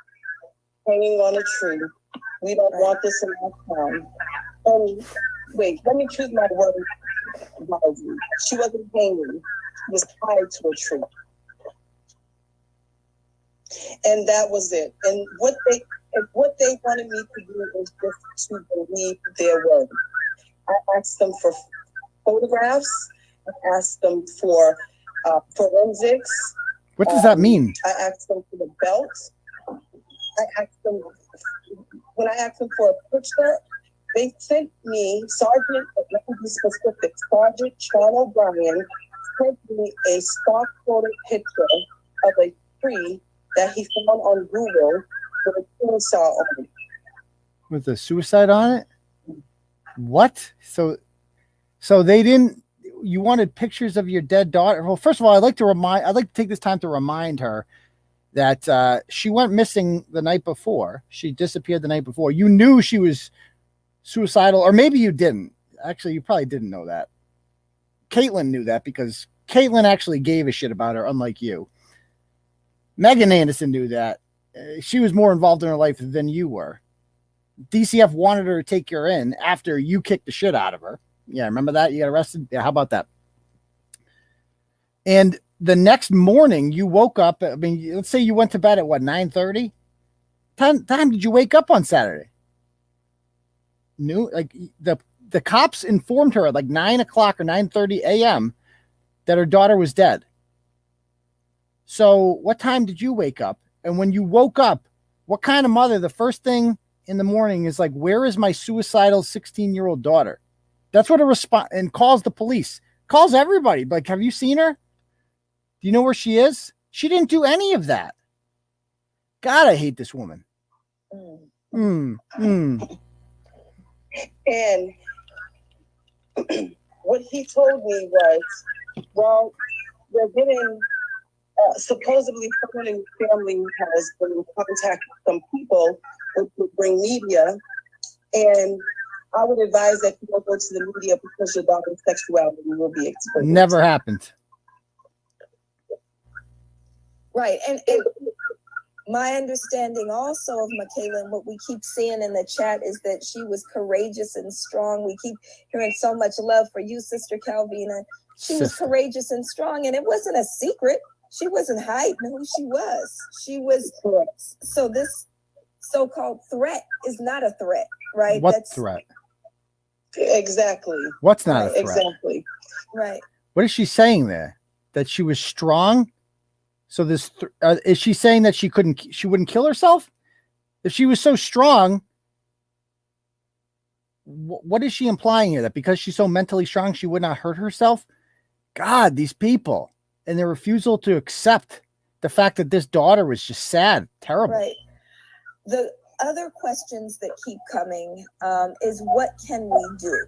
hanging on a tree. We don't want this in our town. And wait, let me choose my words wisely. She wasn't hanging. She was tied to a tree. And that was it. And what they wanted me to do was just to believe their word. I asked them for photographs. I asked them for forensics. What does that mean? I asked them for the belt. When I asked them for a picture, They sent me, Sergeant, let me be specific, Sergeant Sean O'Brien sent me a stock photo picture of a tree that he found on Google with a chainsaw on it. With a suicide on it? What? So they didn't, you wanted pictures of your dead daughter? Well, first of all, I'd like to take this time to remind her that she went missing the night before. She disappeared the night before. You knew she was suicidal, or maybe you didn't. Actually, you probably didn't know that. Caitlin knew that because Caitlin actually gave a shit about her, unlike you. Megan Anderson knew that. She was more involved in her life than you were. DCF wanted her to take her in after you kicked the shit out of her. Yeah, remember that? You got arrested? Yeah, how about that? And the next morning, you woke up. I mean, let's say you went to bed at what, 9:30? Time did you wake up on Saturday? Like the cops informed her at like 9 o'clock or 9:30 a.m. that her daughter was dead. So what time did you wake up? And when you woke up, what kind of mother, the first thing in the morning is like, where is my suicidal 16-year-old daughter? That's what a response, and calls the police, calls everybody. Like, have you seen her? Do you know where she is? She didn't do any of that. God, I hate this woman. And what he told me was, well, they're getting, supposedly someone in the family has been in contact with some people which would bring media, and I would advise that you don't go to the media because your daughter's sexuality will be exposed. Never happened. Right. And my understanding also of Mikayla and what we keep seeing in the chat is that she was courageous and strong. We keep hearing so much love for you, Sister Calvina. She was courageous and strong, and it wasn't a secret. She wasn't hiding who she was. She was. So this so-called threat is not a threat, right? What threat? Exactly. What's not a threat? Exactly. Right. What is she saying there? That she was strong? So this is she saying that she wouldn't kill herself? If she was so strong, what is she implying here? That because she's so mentally strong, she would not hurt herself? God, these people and their refusal to accept the fact that this daughter was just sad, terrible. Right. The other questions that keep coming is what can we do?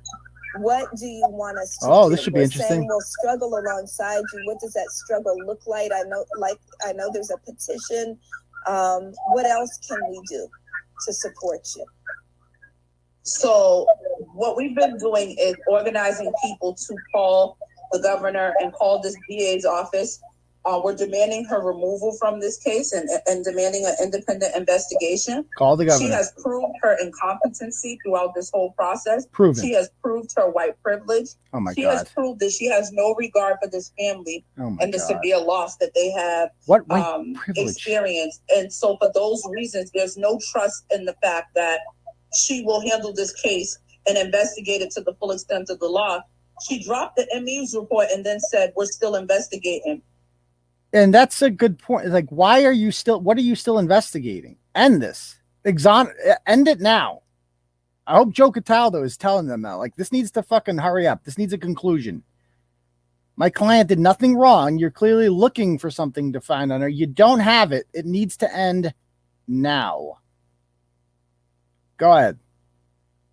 What do you want us to do? Oh, this should be interesting. Saying we'll struggle alongside you. What does that struggle look like? I know there's a petition. What else can we do to support you? So what we've been doing is organizing people to call the governor and call this DA's office. We're demanding her removal from this case and demanding an independent investigation. Call the governor. She has proved her incompetency throughout this whole process. Proven. She has proved her white privilege. Oh my God. She has proved that she has no regard for this family and the severe loss that they have experienced. And so for those reasons, there's no trust in the fact that she will handle this case and investigate it to the full extent of the law. She dropped the ME's report and then said, we're still investigating. And that's a good point. Like, what are you still investigating? End this. End it now. I hope Joe Cataldo is telling them that. Like, this needs to fucking hurry up. This needs a conclusion. My client did nothing wrong. You're clearly looking for something to find on her. You don't have it. It needs to end now. Go ahead.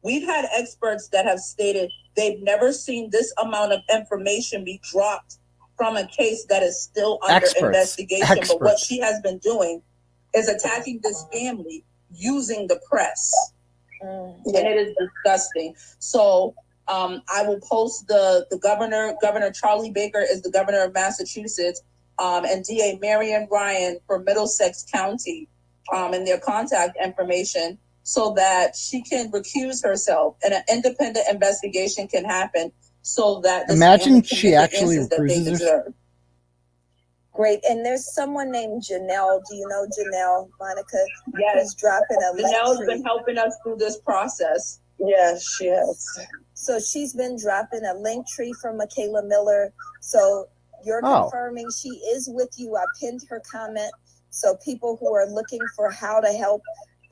We've had experts that have stated they've never seen this amount of information be dropped from a case that is still under investigation. But what she has been doing is attacking this family using the press. And it is disgusting. So I will post the Governor Charlie Baker is the governor of Massachusetts, and DA Marion Ryan for Middlesex County, and their contact information so that she can recuse herself and an independent investigation can happen. So that imagine she actually recuses herself. Great. And there's someone named Janelle. Do you know Janelle, Monica? Yes. Dropping a link. Janelle's been helping us through this process. Yes, she has. So she's been dropping a link tree from Mikayla Miller. So you're confirming she is with you. I pinned her comment. So people who are looking for how to help,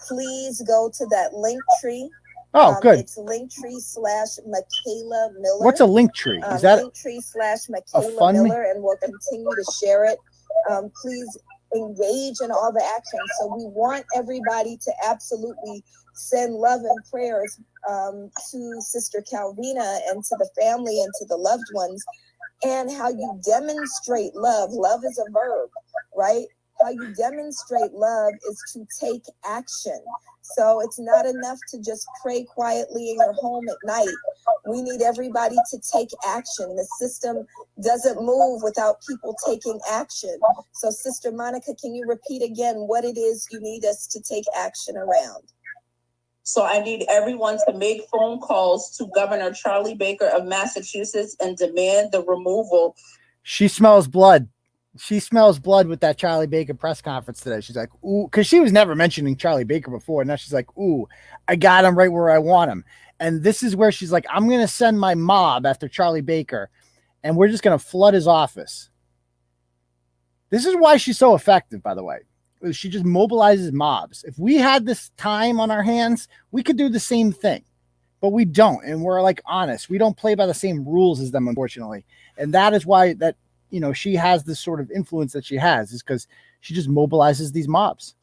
please go to that link tree. Oh, good. It's Linktree/Mikayla Miller. What's a link tree? Is that Linktree/Mikayla Miller, and we'll continue to share it. Please engage in all the action. So we want everybody to absolutely send love and prayers to Sister Calvina and to the family and to the loved ones, and how you demonstrate love. Love is a verb, right? How you demonstrate love is to take action. So it's not enough to just pray quietly in your home at night. We need everybody to take action. The system doesn't move without people taking action. So Sister Monica, can you repeat again what it is you need us to take action around? So I need everyone to make phone calls to Governor Charlie Baker of Massachusetts and demand the removal. She smells blood. She smells blood with that Charlie Baker press conference today. She's like, ooh, because she was never mentioning Charlie Baker before. Now she's like, ooh, I got him right where I want him. And this is where she's like, I'm going to send my mob after Charlie Baker, and we're just going to flood his office. This is why she's so effective, by the way. She just mobilizes mobs. If we had this time on our hands, we could do the same thing. But we don't, and we're like honest. We don't play by the same rules as them, unfortunately. And that is why that, you know, she has this sort of influence that she has, is because she just mobilizes these mobs.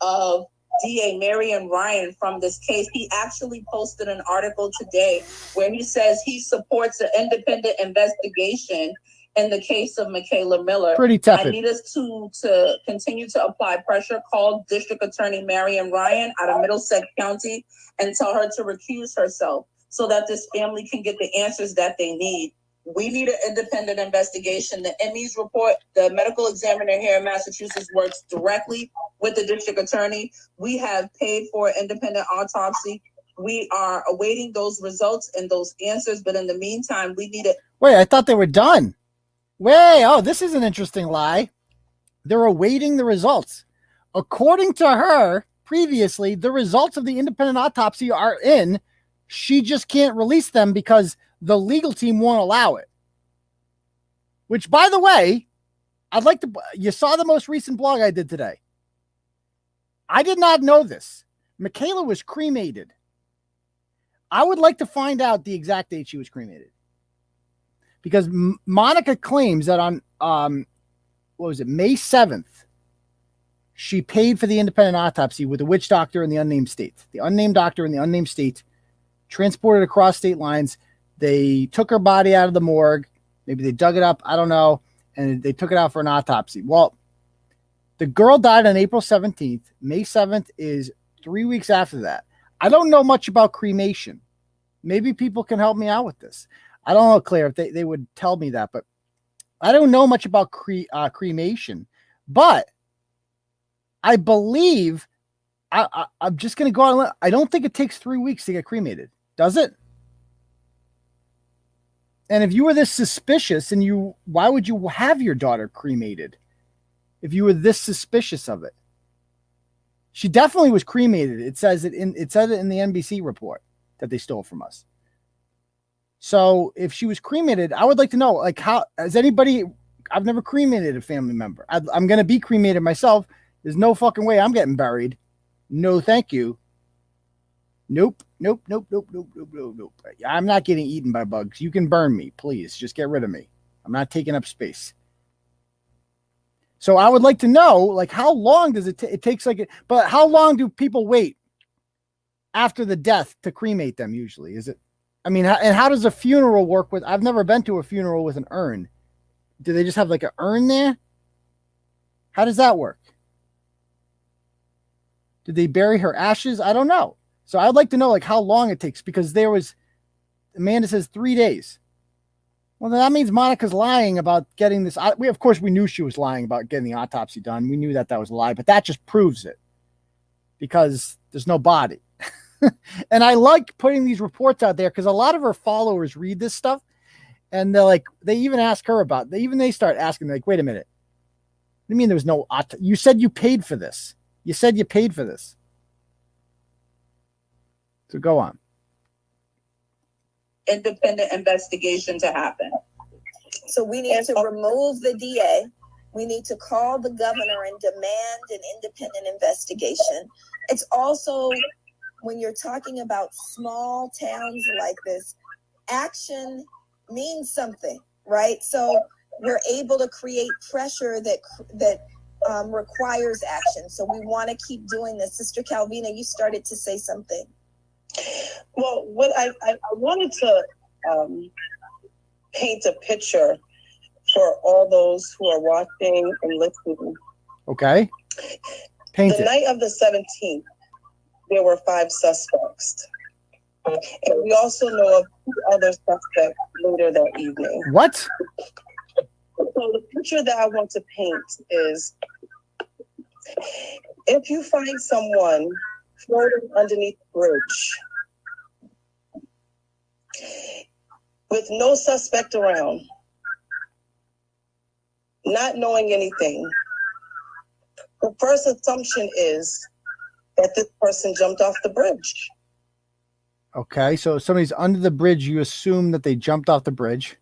DA Marion Ryan from this case, he actually posted an article today where he says he supports an independent investigation in the case of Mikayla Miller. Pretty tepid. I need us to continue to apply pressure. Call District Attorney Marion Ryan out of Middlesex County and tell her to recuse herself so that this family can get the answers that they need. We need an independent investigation. The ME's report, the medical examiner here in Massachusetts works directly with the district attorney. We have paid for an independent autopsy. We are awaiting those results and those answers. But in the meantime, we need it. Wait, I thought they were done. Wait, oh, this is an interesting lie. They're awaiting the results. According to her, previously, the results of the independent autopsy are in. She just can't release them because the legal team won't allow it. Which, by the way, I'd like to, you saw the most recent blog I did today. I did not know this. Mikayla was cremated. I would like to find out the exact date she was cremated. Because Monica claims that on, May 7th, she paid for the independent autopsy with a witch doctor in the unnamed state. The unnamed doctor in the unnamed state transported across state lines. They took her body out of the morgue. Maybe they dug it up. I don't know. And they took it out for an autopsy. Well, the girl died on April 17th. May 7th is 3 weeks after that. I don't know much about cremation. Maybe people can help me out with this. I don't know, Claire, if they would tell me that, but I don't know much about cremation. But I believe, I'm just going to go on. I don't think it takes 3 weeks to get cremated. Does it? And if you were this suspicious and why would you have your daughter cremated? If you were this suspicious of it? She definitely was cremated. It said it in the NBC report that they stole from us. So if she was cremated, I would like to know, like, how has anybody, I've never cremated a family member. I'm going to be cremated myself. There's no fucking way I'm getting buried. No, thank you. Nope. I'm not getting eaten by bugs. You can burn me, please. Just get rid of me. I'm not taking up space. So I would like to know, like, how long does it take? It takes but how long do people wait after the death to cremate them usually? Is it, I mean, and how does a funeral work with, I've never been to a funeral with an urn. Do they just have like an urn there? How does that work? Did they bury her ashes? I don't know. So I'd like to know, like, how long it takes, because Amanda says 3 days. Well, then that means Monica's lying about getting this. Of course, we knew she was lying about getting the autopsy done. We knew that was a lie, but that just proves it because there's no body. And I like putting these reports out there because a lot of her followers read this stuff and they even ask her about, they start asking, like, wait a minute. What do you mean there was no autopsy? You said you paid for this. You said you paid for this. So go on. Independent investigation to happen. So we need to remove the DA. We need to call the governor and demand an independent investigation. It's also when you're talking about small towns like this, action means something, right? So we're able to create pressure that requires action. So we want to keep doing this. Sister Calvina, you started to say something. Well, what I wanted to paint a picture for all those who are watching and listening. Okay. Paint the it. night of the 17th, there were 5 suspects. And we also know of 2 other suspects later that evening. What? So the picture that I want to paint is, if you find someone floating underneath the bridge with no suspect around, not knowing anything, the first assumption is that this person jumped off the bridge. Okay, so if somebody's under the bridge, you assume that they jumped off the bridge.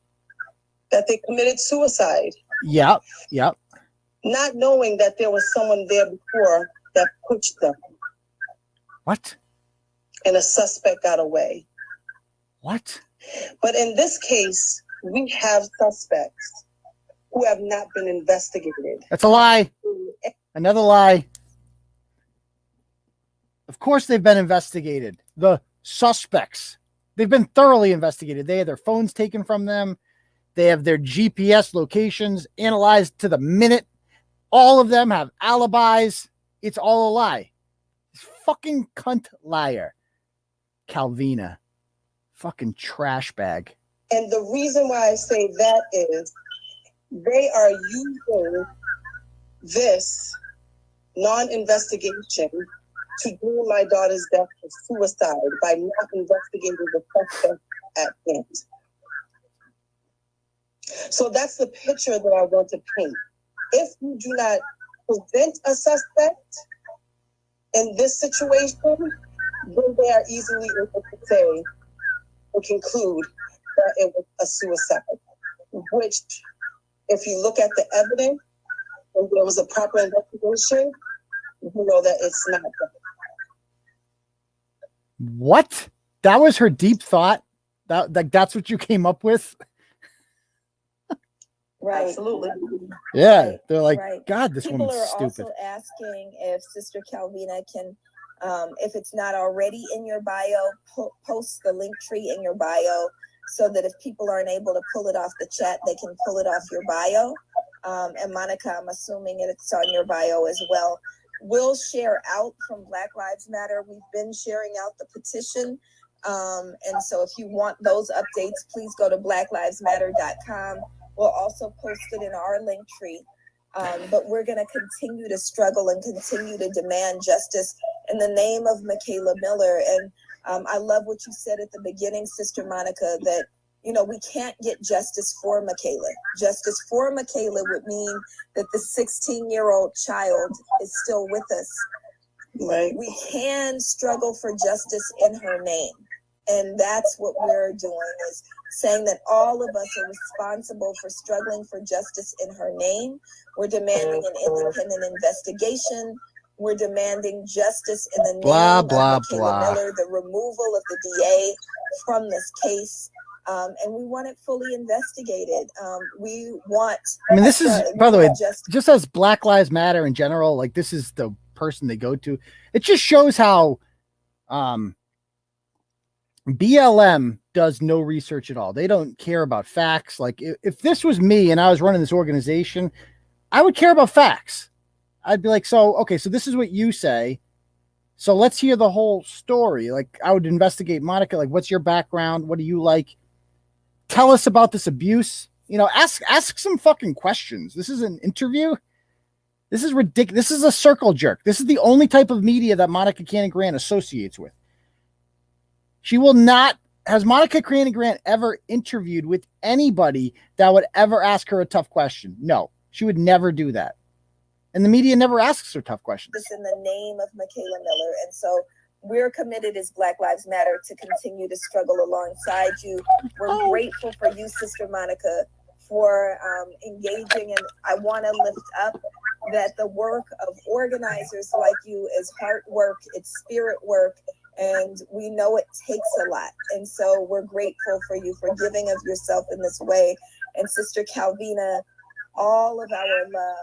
That they committed suicide. Yep. Not knowing that there was someone there before that pushed them. What? And a suspect got away. What? But in this case, we have suspects who have not been investigated. That's a lie. Another lie. Of course they've been investigated. The suspects. They've been thoroughly investigated. They have their phones taken from them. They have their GPS locations analyzed to the minute. All of them have alibis. It's all a lie. Fucking cunt liar. Calvina. Fucking trash bag. And the reason why I say that is they are using this non-investigation to do my daughter's death as suicide by not investigating the suspect at hand. So that's the picture that I want to paint. If you do not present a suspect in this situation, then they are easily able to say or conclude that it was a suicide, which, if you look at the evidence and there was a proper investigation, you know that it's not that. What? That was her deep thought? That's what you came up with? Right. Absolutely. Yeah. They're like, Right. God, this People woman's are stupid. also asking if Sister Calvina can, if it's not already in your bio, post the link tree in your bio so that if people aren't able to pull it off the chat, they can pull it off your bio. And Monica, I'm assuming it's on your bio as well. We'll share out from Black Lives Matter. We've been sharing out the petition. And so if you want those updates, please go to blacklivesmatter.com. We'll also post it in our link tree. But we're going to continue to struggle and continue to demand justice in the name of Mikayla Miller. And I love what you said at the beginning, Sister Monica, that, you know, we can't get justice for Mikayla. Justice for Mikayla would mean that the 16-year-old child is still with us. Right. We can struggle for justice in her name. And that's what we're doing, is saying that all of us are responsible for struggling for justice in her name. We're demanding an independent investigation. We're demanding justice in the name of Mikayla Miller, the removal of the DA from this case. And we want it fully investigated. We want... I mean, this is, by the way, just as Black Lives Matter in general, like this is the person they go to. It just shows how BLM does no research at all. They don't care about facts. Like if this was me and I was running this organization, I would care about facts. I'd be like, so, okay, so this is what you say. So let's hear the whole story. Like I would investigate Monica. Like, what's your background? What do you like? Tell us about this abuse. You know, ask some fucking questions. This is an interview. This is ridiculous. This is a circle jerk. This is the only type of media that Monica Cannon Grant associates with. She will not. Has Monica Cannon Grant ever interviewed with anybody that would ever ask her a tough question? No, she would never do that. And the media never asks her tough questions. This in the name of Mikayla Miller. And so we're committed as Black Lives Matter to continue to struggle alongside you. We're grateful for you, Sister Monica, for engaging. And I want to lift up that the work of organizers like you is heart work, it's spirit work, And we know it takes a lot. And so we're grateful for you for giving of yourself in this way. And Sister Calvina, all of our love,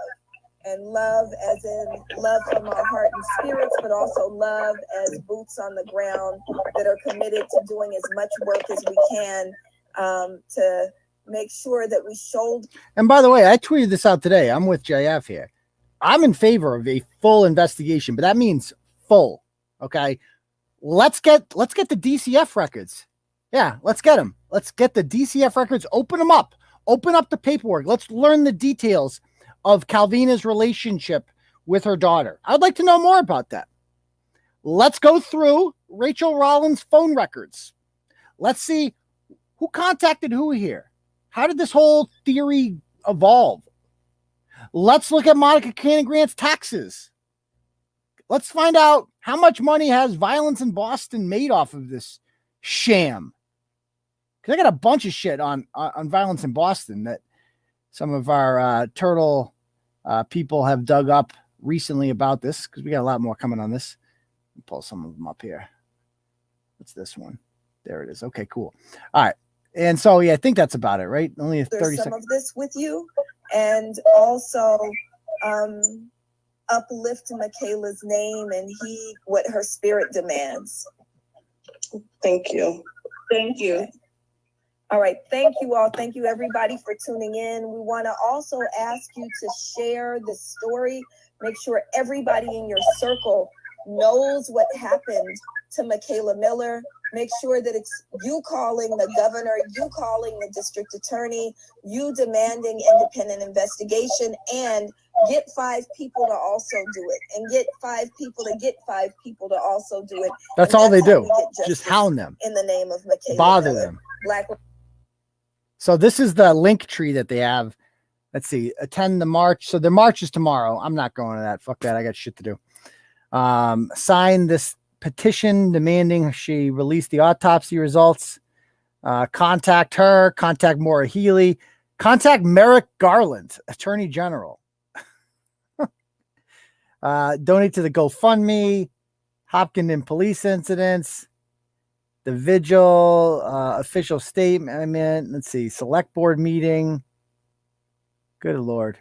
and love as in love from our heart and spirits, but also love as boots on the ground that are committed to doing as much work as we can to make sure that we shoulder. And by the way, I tweeted this out today. I'm with JF here. I'm in favor of a full investigation, but that means full. Okay. Let's get the DCF records. Yeah, let's get them. Let's get the DCF records. Open them up. Open up the paperwork. Let's learn the details of Calvina's relationship with her daughter. I'd like to know more about that. Let's go through Rachel Rollins' phone records. Let's see who contacted who here. How did this whole theory evolve? Let's look at Monica Cannon Grant's taxes. Let's find out how much money has Violence in Boston made off of this sham. Because I got a bunch of shit on Violence in Boston that some of our turtle people have dug up recently about this, because we got a lot more coming on this. I'll pull some of them up here. What's this one? There it is. Okay, cool. All right. And so, yeah, I think that's about it, right? Only 30 seconds. Some of this with you, and also uplift Mikayla's name and heed what her spirit demands. Thank you. Thank you. All right. Thank you all. Thank you, everybody, for tuning in. We want to also ask you to share the story. Make sure everybody in your circle knows what happened to Mikayla Miller. Make sure that it's you calling the governor, you calling the district attorney, you demanding independent investigation, and get 5 people to also do it, and get 5 people to get 5 people to also do it. That's all they do. Just hound them. In the name of Mikayla Bother Miller. them. Black. So this is the link tree that they have. Let's see. Attend the march. So the march is tomorrow. I'm not going to that. Fuck that. I got shit to do. Sign this petition demanding she release the autopsy results. Contact her. Contact Maura Healey. Contact Merrick Garland, Attorney General. Donate to the GoFundMe. Hopkins police incidents. The vigil, official statement. Let's see. Select board meeting. Good Lord.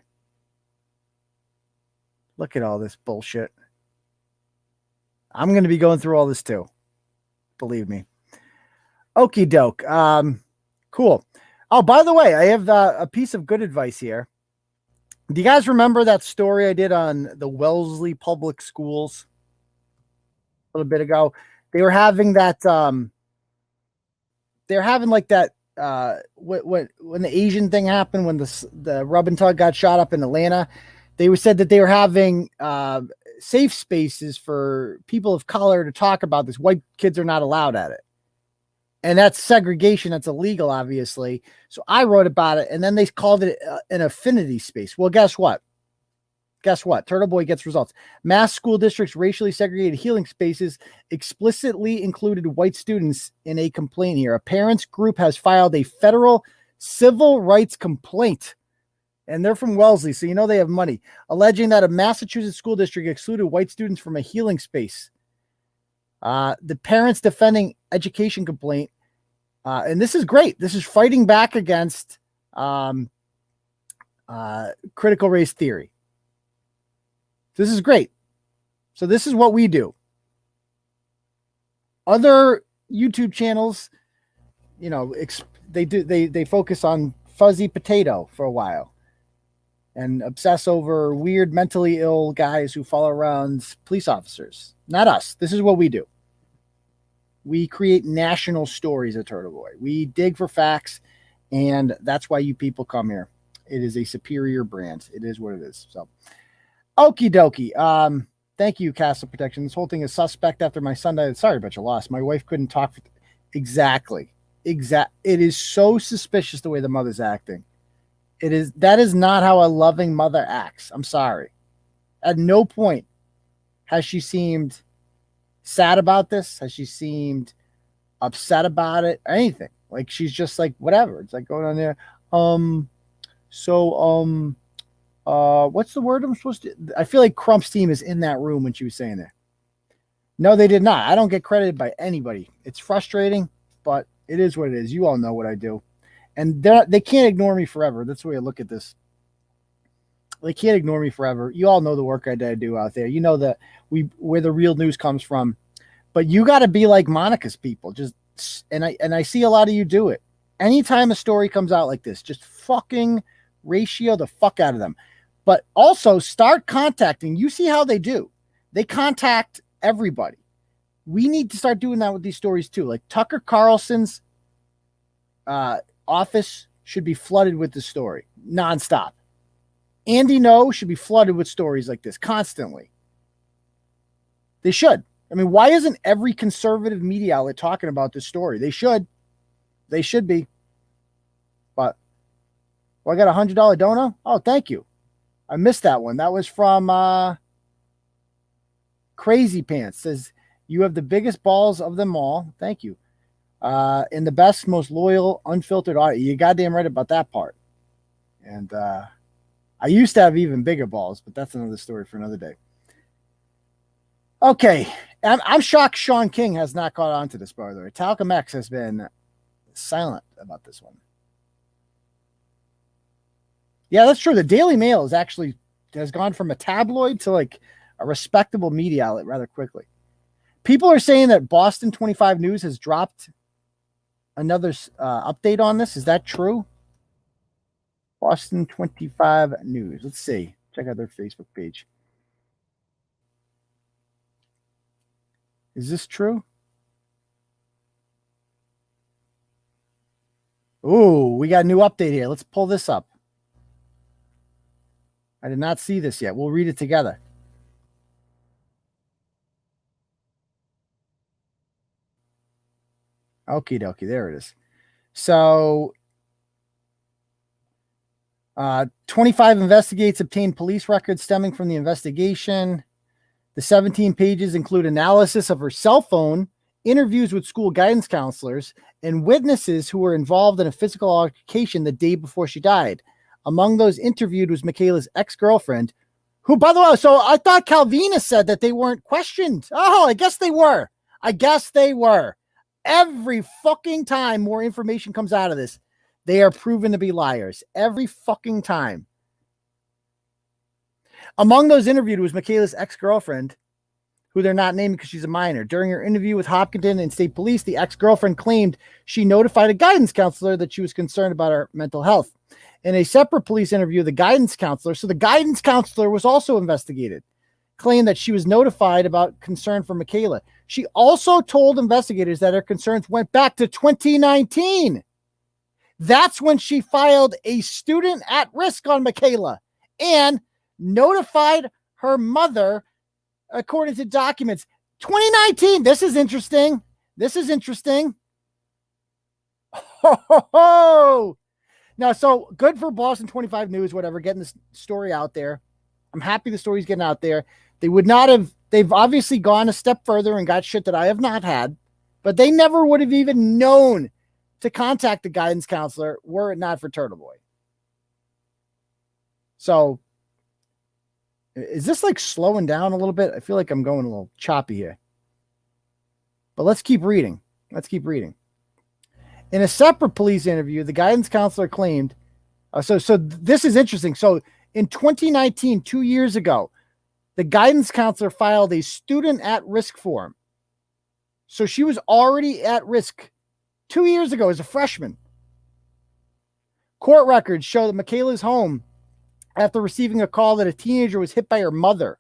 Look at all this bullshit. I'm going to be going through all this too. Believe me. Okie doke. Cool. Oh, by the way, I have a piece of good advice here. Do you guys remember that story I did on the Wellesley public schools a little bit ago? They were having that, they're having like that, when the Asian thing happened, when the rub and tug got shot up in Atlanta, they said that they were having, safe spaces for people of color to talk about this. White kids are not allowed at it. And that's segregation. That's illegal, obviously. So I wrote about it, and then they called it an affinity space. Well, guess what? Turtleboy gets results. Mass school districts racially segregated healing spaces explicitly included white students in a complaint here. A parents group has filed a federal civil rights complaint, and they're from Wellesley, so you know they have money, alleging that a Massachusetts school district excluded white students from a healing space. The parents defending education complaint, and this is great. This is fighting back against critical race theory. This is great. So this is what we do. Other YouTube channels, you know, they focus on fuzzy potato for a while and obsess over weird mentally ill guys who follow around police officers. Not us. This is what we do. We create national stories at Turtleboy. We dig for facts, and that's why you people come here. It is a superior brand. It is what it is. So, okie dokie. Thank you, Castle Protection. This whole thing is suspect after my son died. Sorry about your loss. My wife couldn't talk. Exactly. It is so suspicious the way the mother's acting. That is not how a loving mother acts. I'm sorry. At no point has she seemed sad about this. Has she seemed upset about it or anything? Like, she's just like, whatever. It's like going on there. What's the word I'm supposed to? I feel like Crump's team is in that room when she was saying that. No, they did not. I don't get credited by anybody. It's frustrating, but it is what it is. You all know what I do. And they can't ignore me forever. That's the way I look at this. They can't ignore me forever. You all know the work I do out there. You know that where the real news comes from. But you got to be like Monica's people. And I see a lot of you do it. Anytime a story comes out like this, just fucking ratio the fuck out of them. But also start contacting. You see how they do. They contact everybody. We need to start doing that with these stories too. Like Tucker Carlson's office should be flooded with the story nonstop. Andy No should be flooded with stories like this constantly. They should. I mean, why isn't every conservative media outlet talking about this story? They should. They should be. But I got $100 Dono. Oh, thank you. I missed that one. That was from Crazy Pants. Says you have the biggest balls of them all. Thank you. And the best, most loyal, unfiltered audience. You're goddamn right about that part. And I used to have even bigger balls, but that's another story for another day. Okay. I'm shocked Sean King has not caught on to this, by the way. Talcum X has been silent about this one. Yeah, that's true. The Daily Mail has gone from a tabloid to like a respectable media outlet rather quickly. People are saying that Boston 25 News has dropped another update on this. Is that true? Boston 25 News. Let's see. Check out their Facebook page. Is this true? Ooh, we got a new update here. Let's pull this up. I did not see this yet. We'll read it together. Okie dokie. There it is. So, 25 investigates obtained police records stemming from the investigation. The 17 pages include analysis of her cell phone, interviews with school guidance counselors, and witnesses who were involved in a physical altercation the day before she died. Among those interviewed was Mikayla's ex-girlfriend, who, by the way, so I thought Calvina said that they weren't questioned. Oh, I guess they were. Every fucking time more information comes out of this, they are proven to be liars. Every fucking time. Among those interviewed was Mikayla's ex-girlfriend, who they're not naming because she's a minor. During her interview with Hopkinton and State Police, the ex-girlfriend claimed she notified a guidance counselor that she was concerned about her mental health. In a separate police interview, the guidance counselor was also investigated, claimed that she was notified about concern for Mikayla. She also told investigators that her concerns went back to 2019. That's when she filed a student at risk on Mikayla and notified her mother, according to documents. 2019. This is interesting. Ho. Now, so good for Boston 25 News, whatever, getting this story out there. I'm happy the story's getting out there. They've obviously gone a step further and got shit that I have not had, but they never would have even known to contact the guidance counselor were it not for Turtleboy. So, is this like slowing down a little bit? I feel like I'm going a little choppy here. But let's keep reading. In a separate police interview, the guidance counselor claimed, so this is interesting. So in 2019, 2 years ago, the guidance counselor filed a student at risk form. So she was already at risk 2 years ago as a freshman. Court records show that Mikayla's home after receiving a call that a teenager was hit by her mother.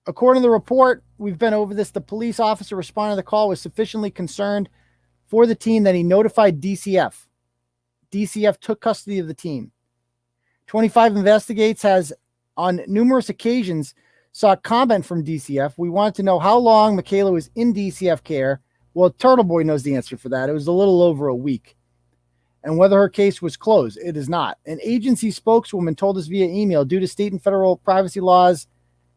According to the report, we've been over this. The police officer responding to the call was sufficiently concerned for the teen that he notified DCF. DCF took custody of the teen. 25 Investigates has on numerous occasions sought comment from DCF. We wanted to know how long Mikayla was in DCF care. Well, Turtleboy knows the answer for that. It was a little over a week. And whether her case was closed. It is not. An agency spokeswoman told us via email, due to state and federal privacy laws,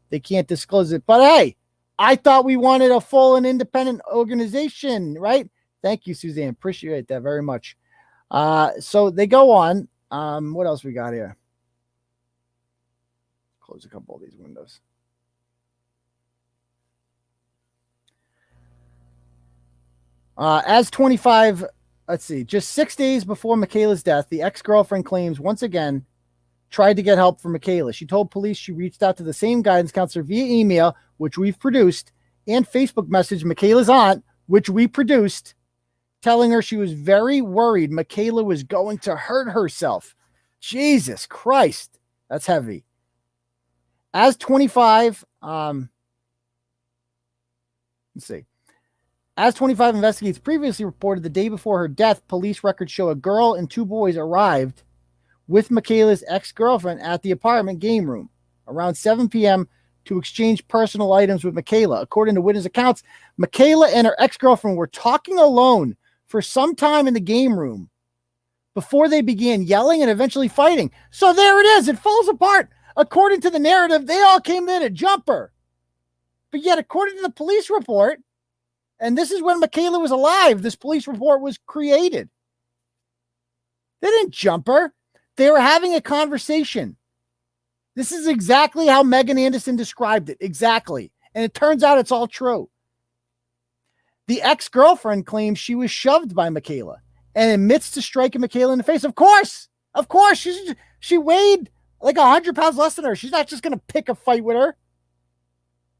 they can't disclose it. But hey, I thought we wanted a full and independent organization, right? Thank you, Suzanne. Appreciate that very much. So they go on. What else we got here? Close a couple of these windows. As 25, let's see, just 6 days before Mikayla's death, the ex-girlfriend claims once again tried to get help from Mikayla. She told police she reached out to the same guidance counselor via email, which we've produced, and Facebook message Mikayla's aunt, which we produced, telling her she was very worried Mikayla was going to hurt herself. Jesus Christ. That's heavy. As 25, let's see. As 25 investigates previously reported, the day before her death, police records show a girl and 2 boys arrived with Mikayla's ex-girlfriend at the apartment game room around 7 p.m. to exchange personal items with Mikayla. According to witness accounts, Mikayla and her ex-girlfriend were talking alone for some time in the game room before they began yelling and eventually fighting. So there it is. It falls apart. According to the narrative, they all came there to jump her. But yet, according to the police report, and this is when Mikayla was alive, this police report was created. They didn't jump her. They were having a conversation. This is exactly how Megan Anderson described it. Exactly. And it turns out it's all true. The ex-girlfriend claims she was shoved by Mikayla and admits to striking Mikayla in the face. Of course. She weighed like 100 pounds less than her. She's not just going to pick a fight with her.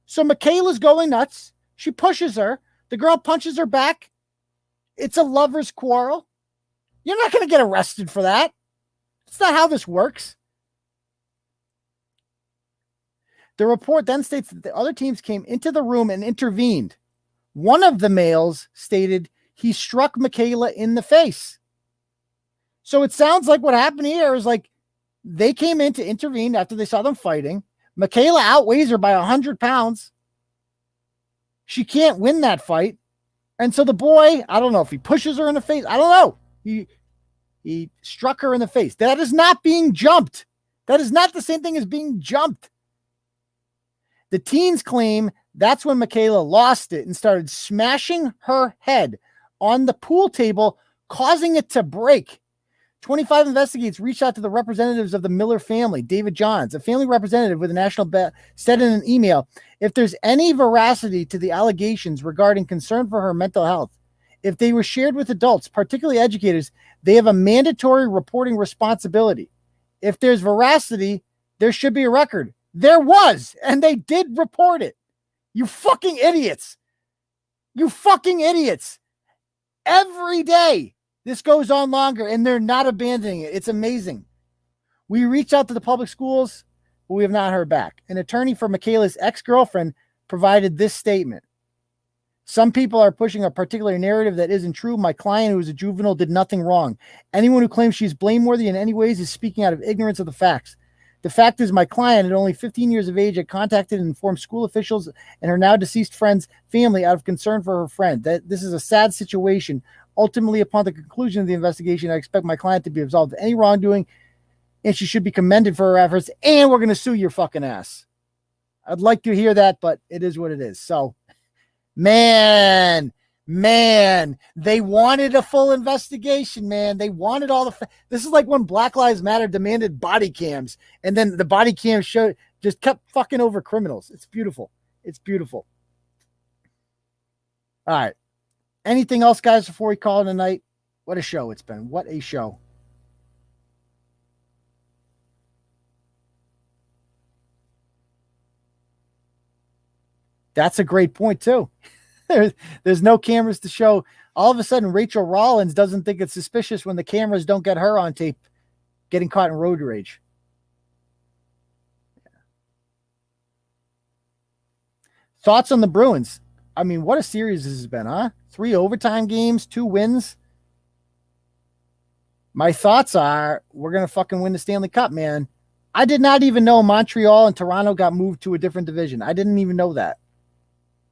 So Mikayla's going nuts. She pushes her. The girl punches her back. It's a lover's quarrel. You're not going to get arrested for that. That's not how this works. The report then states that the other teams came into the room and intervened. One of the males stated he struck Mikayla in the face. So it sounds like what happened here is like they came in to intervene after they saw them fighting. Mikayla outweighs her by 100 pounds. She can't win that fight. And so the boy, I don't know if he pushes her in the face. I don't know. He struck her in the face. That is not being jumped. That is not the same thing as being jumped. The teens claim that's when Mikayla lost it and started smashing her head on the pool table, causing it to break. 25 investigators reached out to the representatives of the Miller family. David Johns, a family representative with the National said in an email, if there's any veracity to the allegations regarding concern for her mental health, if they were shared with adults, particularly educators, they have a mandatory reporting responsibility. If there's veracity, there should be a record. There was, and they did report it. You fucking idiots. You fucking idiots. Every day this goes on longer and they're not abandoning it. It's amazing. We reached out to the public schools, but we have not heard back. An attorney for Mikayla's ex-girlfriend provided this statement. Some people are pushing a particular narrative that isn't true. My client, who is a juvenile, did nothing wrong. Anyone who claims she's blameworthy in any ways is speaking out of ignorance of the facts. The fact is, my client, at only 15 years of age, had contacted and informed school officials and her now deceased friend's family out of concern for her friend. That this is a sad situation. Ultimately, upon the conclusion of the investigation, I expect my client to be absolved of any wrongdoing, and she should be commended for her efforts, and we're going to sue your fucking ass. I'd like to hear that, but it is what it is. So, man, they wanted a full investigation, man. They wanted all the this is like when Black Lives Matter demanded body cams, and then the body cams just kept fucking over criminals. It's beautiful. It's beautiful. All right. Anything else, guys, before we call it a night? What a show it's been. What a show. That's a great point, too. There's no cameras to show. All of a sudden, Rachel Rollins doesn't think it's suspicious when the cameras don't get her on tape getting caught in road rage. Yeah. Thoughts on the Bruins? I mean, what a series this has been, huh? 3 overtime games, 2 wins. My thoughts are we're going to fucking win the Stanley Cup, man. I did not even know Montreal and Toronto got moved to a different division. I didn't even know that.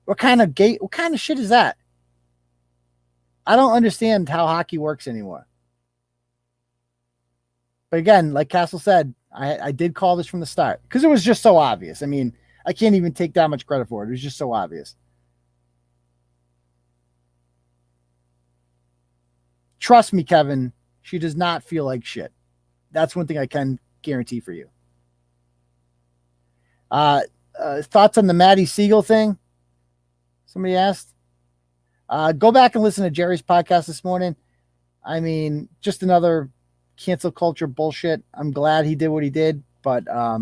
What kind of shit is that? I don't understand how hockey works anymore. But again, like Castle said, I did call this from the start because it was just so obvious. I mean, I can't even take that much credit for it. It was just so obvious. Trust me, Kevin, she does not feel like shit. That's one thing I can guarantee for you. Thoughts on the Matty Seigel thing? Somebody asked. Go back and listen to Jerry's podcast this morning. I mean, just another cancel culture bullshit. I'm glad he did what he did, but I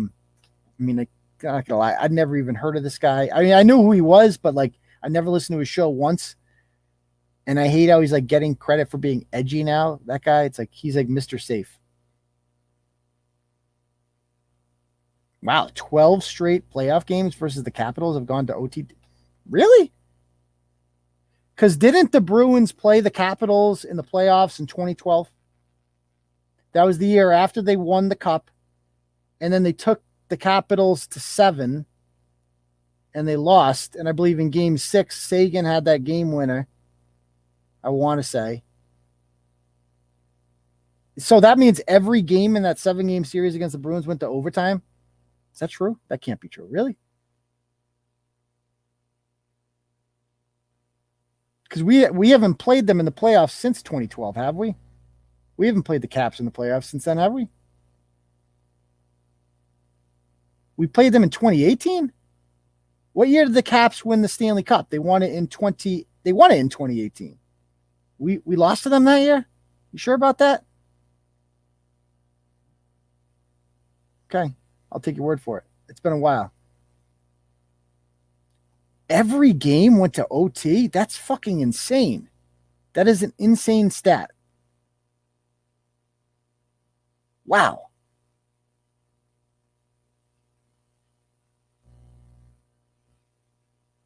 mean, I'm not gonna lie, I'd never even heard of this guy. I mean, I knew who he was, but like, I never listened to his show once. And I hate how he's like getting credit for being edgy now. That guy, it's like he's like Mr. Safe. Wow, 12 straight playoff games versus the Capitals have gone to OT. Really? Because didn't the Bruins play the Capitals in the playoffs in 2012? That was the year after they won the Cup. And then they took the Capitals to 7. And they lost. And I believe in Game 6, Seigel had that game winner. I want to say. So that means every game in that 7-game series against the Bruins went to overtime? Is that true? That can't be true. Really? Because we haven't played them in the playoffs since 2012, have we? We haven't played the Caps in the playoffs since then, have we? We played them in 2018? What year did the Caps win the Stanley Cup? They won it in 2018. We lost to them that year? You sure about that? Okay. I'll take your word for it. It's been a while. Every game went to OT? That's fucking insane. That is an insane stat. Wow.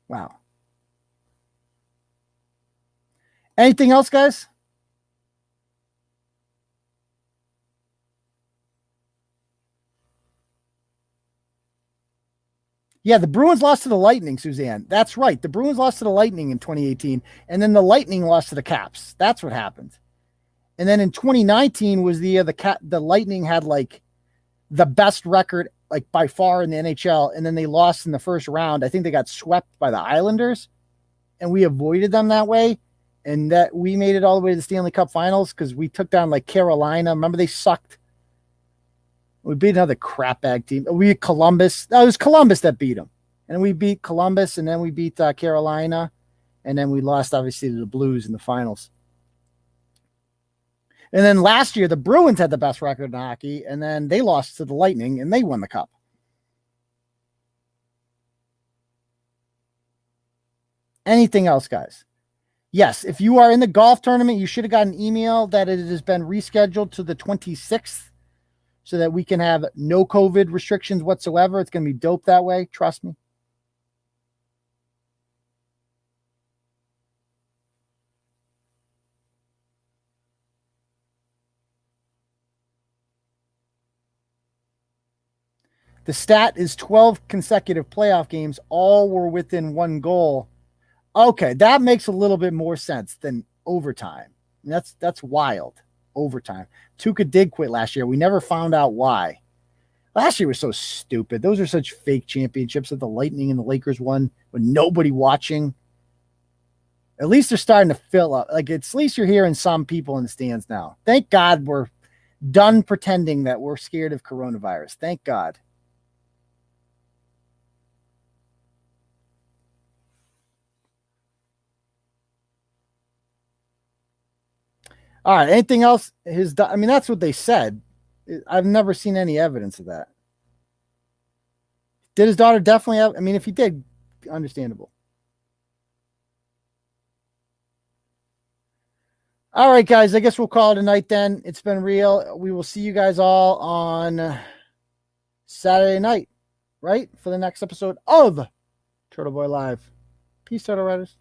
Wow. Anything else, guys? Yeah, the Bruins lost to the Lightning, Suzanne. That's right. The Bruins lost to the Lightning in 2018, and then the Lightning lost to the Caps. That's what happened. And then in 2019 was the year the Lightning had like the best record like by far in the NHL, and then they lost in the first round. I think they got swept by the Islanders, and we avoided them that way, and that we made it all the way to the Stanley Cup Finals because we took down like Carolina. Remember they sucked. We beat another crapbag team. We beat Columbus. It was Columbus that beat them. And we beat Columbus, and then we beat Carolina, and then we lost, obviously, to the Blues in the finals. And then last year, the Bruins had the best record in hockey, and then they lost to the Lightning, and they won the Cup. Anything else, guys? Yes, if you are in the golf tournament, you should have got an email that it has been rescheduled to the 26th. So that we can have no COVID restrictions whatsoever. It's going to be dope that way. Trust me. The stat is 12 consecutive playoff games. All were within one goal. Okay, that makes a little bit more sense than overtime. That's wild. Overtime. Tuukka did quit last year. We never found out why. Last year was so stupid. Those are such fake championships that the Lightning and the Lakers won with nobody watching. At least they're starting to fill up. Like at least you're hearing some people in the stands now. Thank God we're done pretending that we're scared of coronavirus. Thank God. All right. Anything else? I mean, that's what they said. I've never seen any evidence of that. Did his daughter definitely have? I mean, if he did, understandable. All right, guys. I guess we'll call it a night then. It's been real. We will see you guys all on Saturday night, right? For the next episode of Turtleboy Live. Peace, Turtle Riders.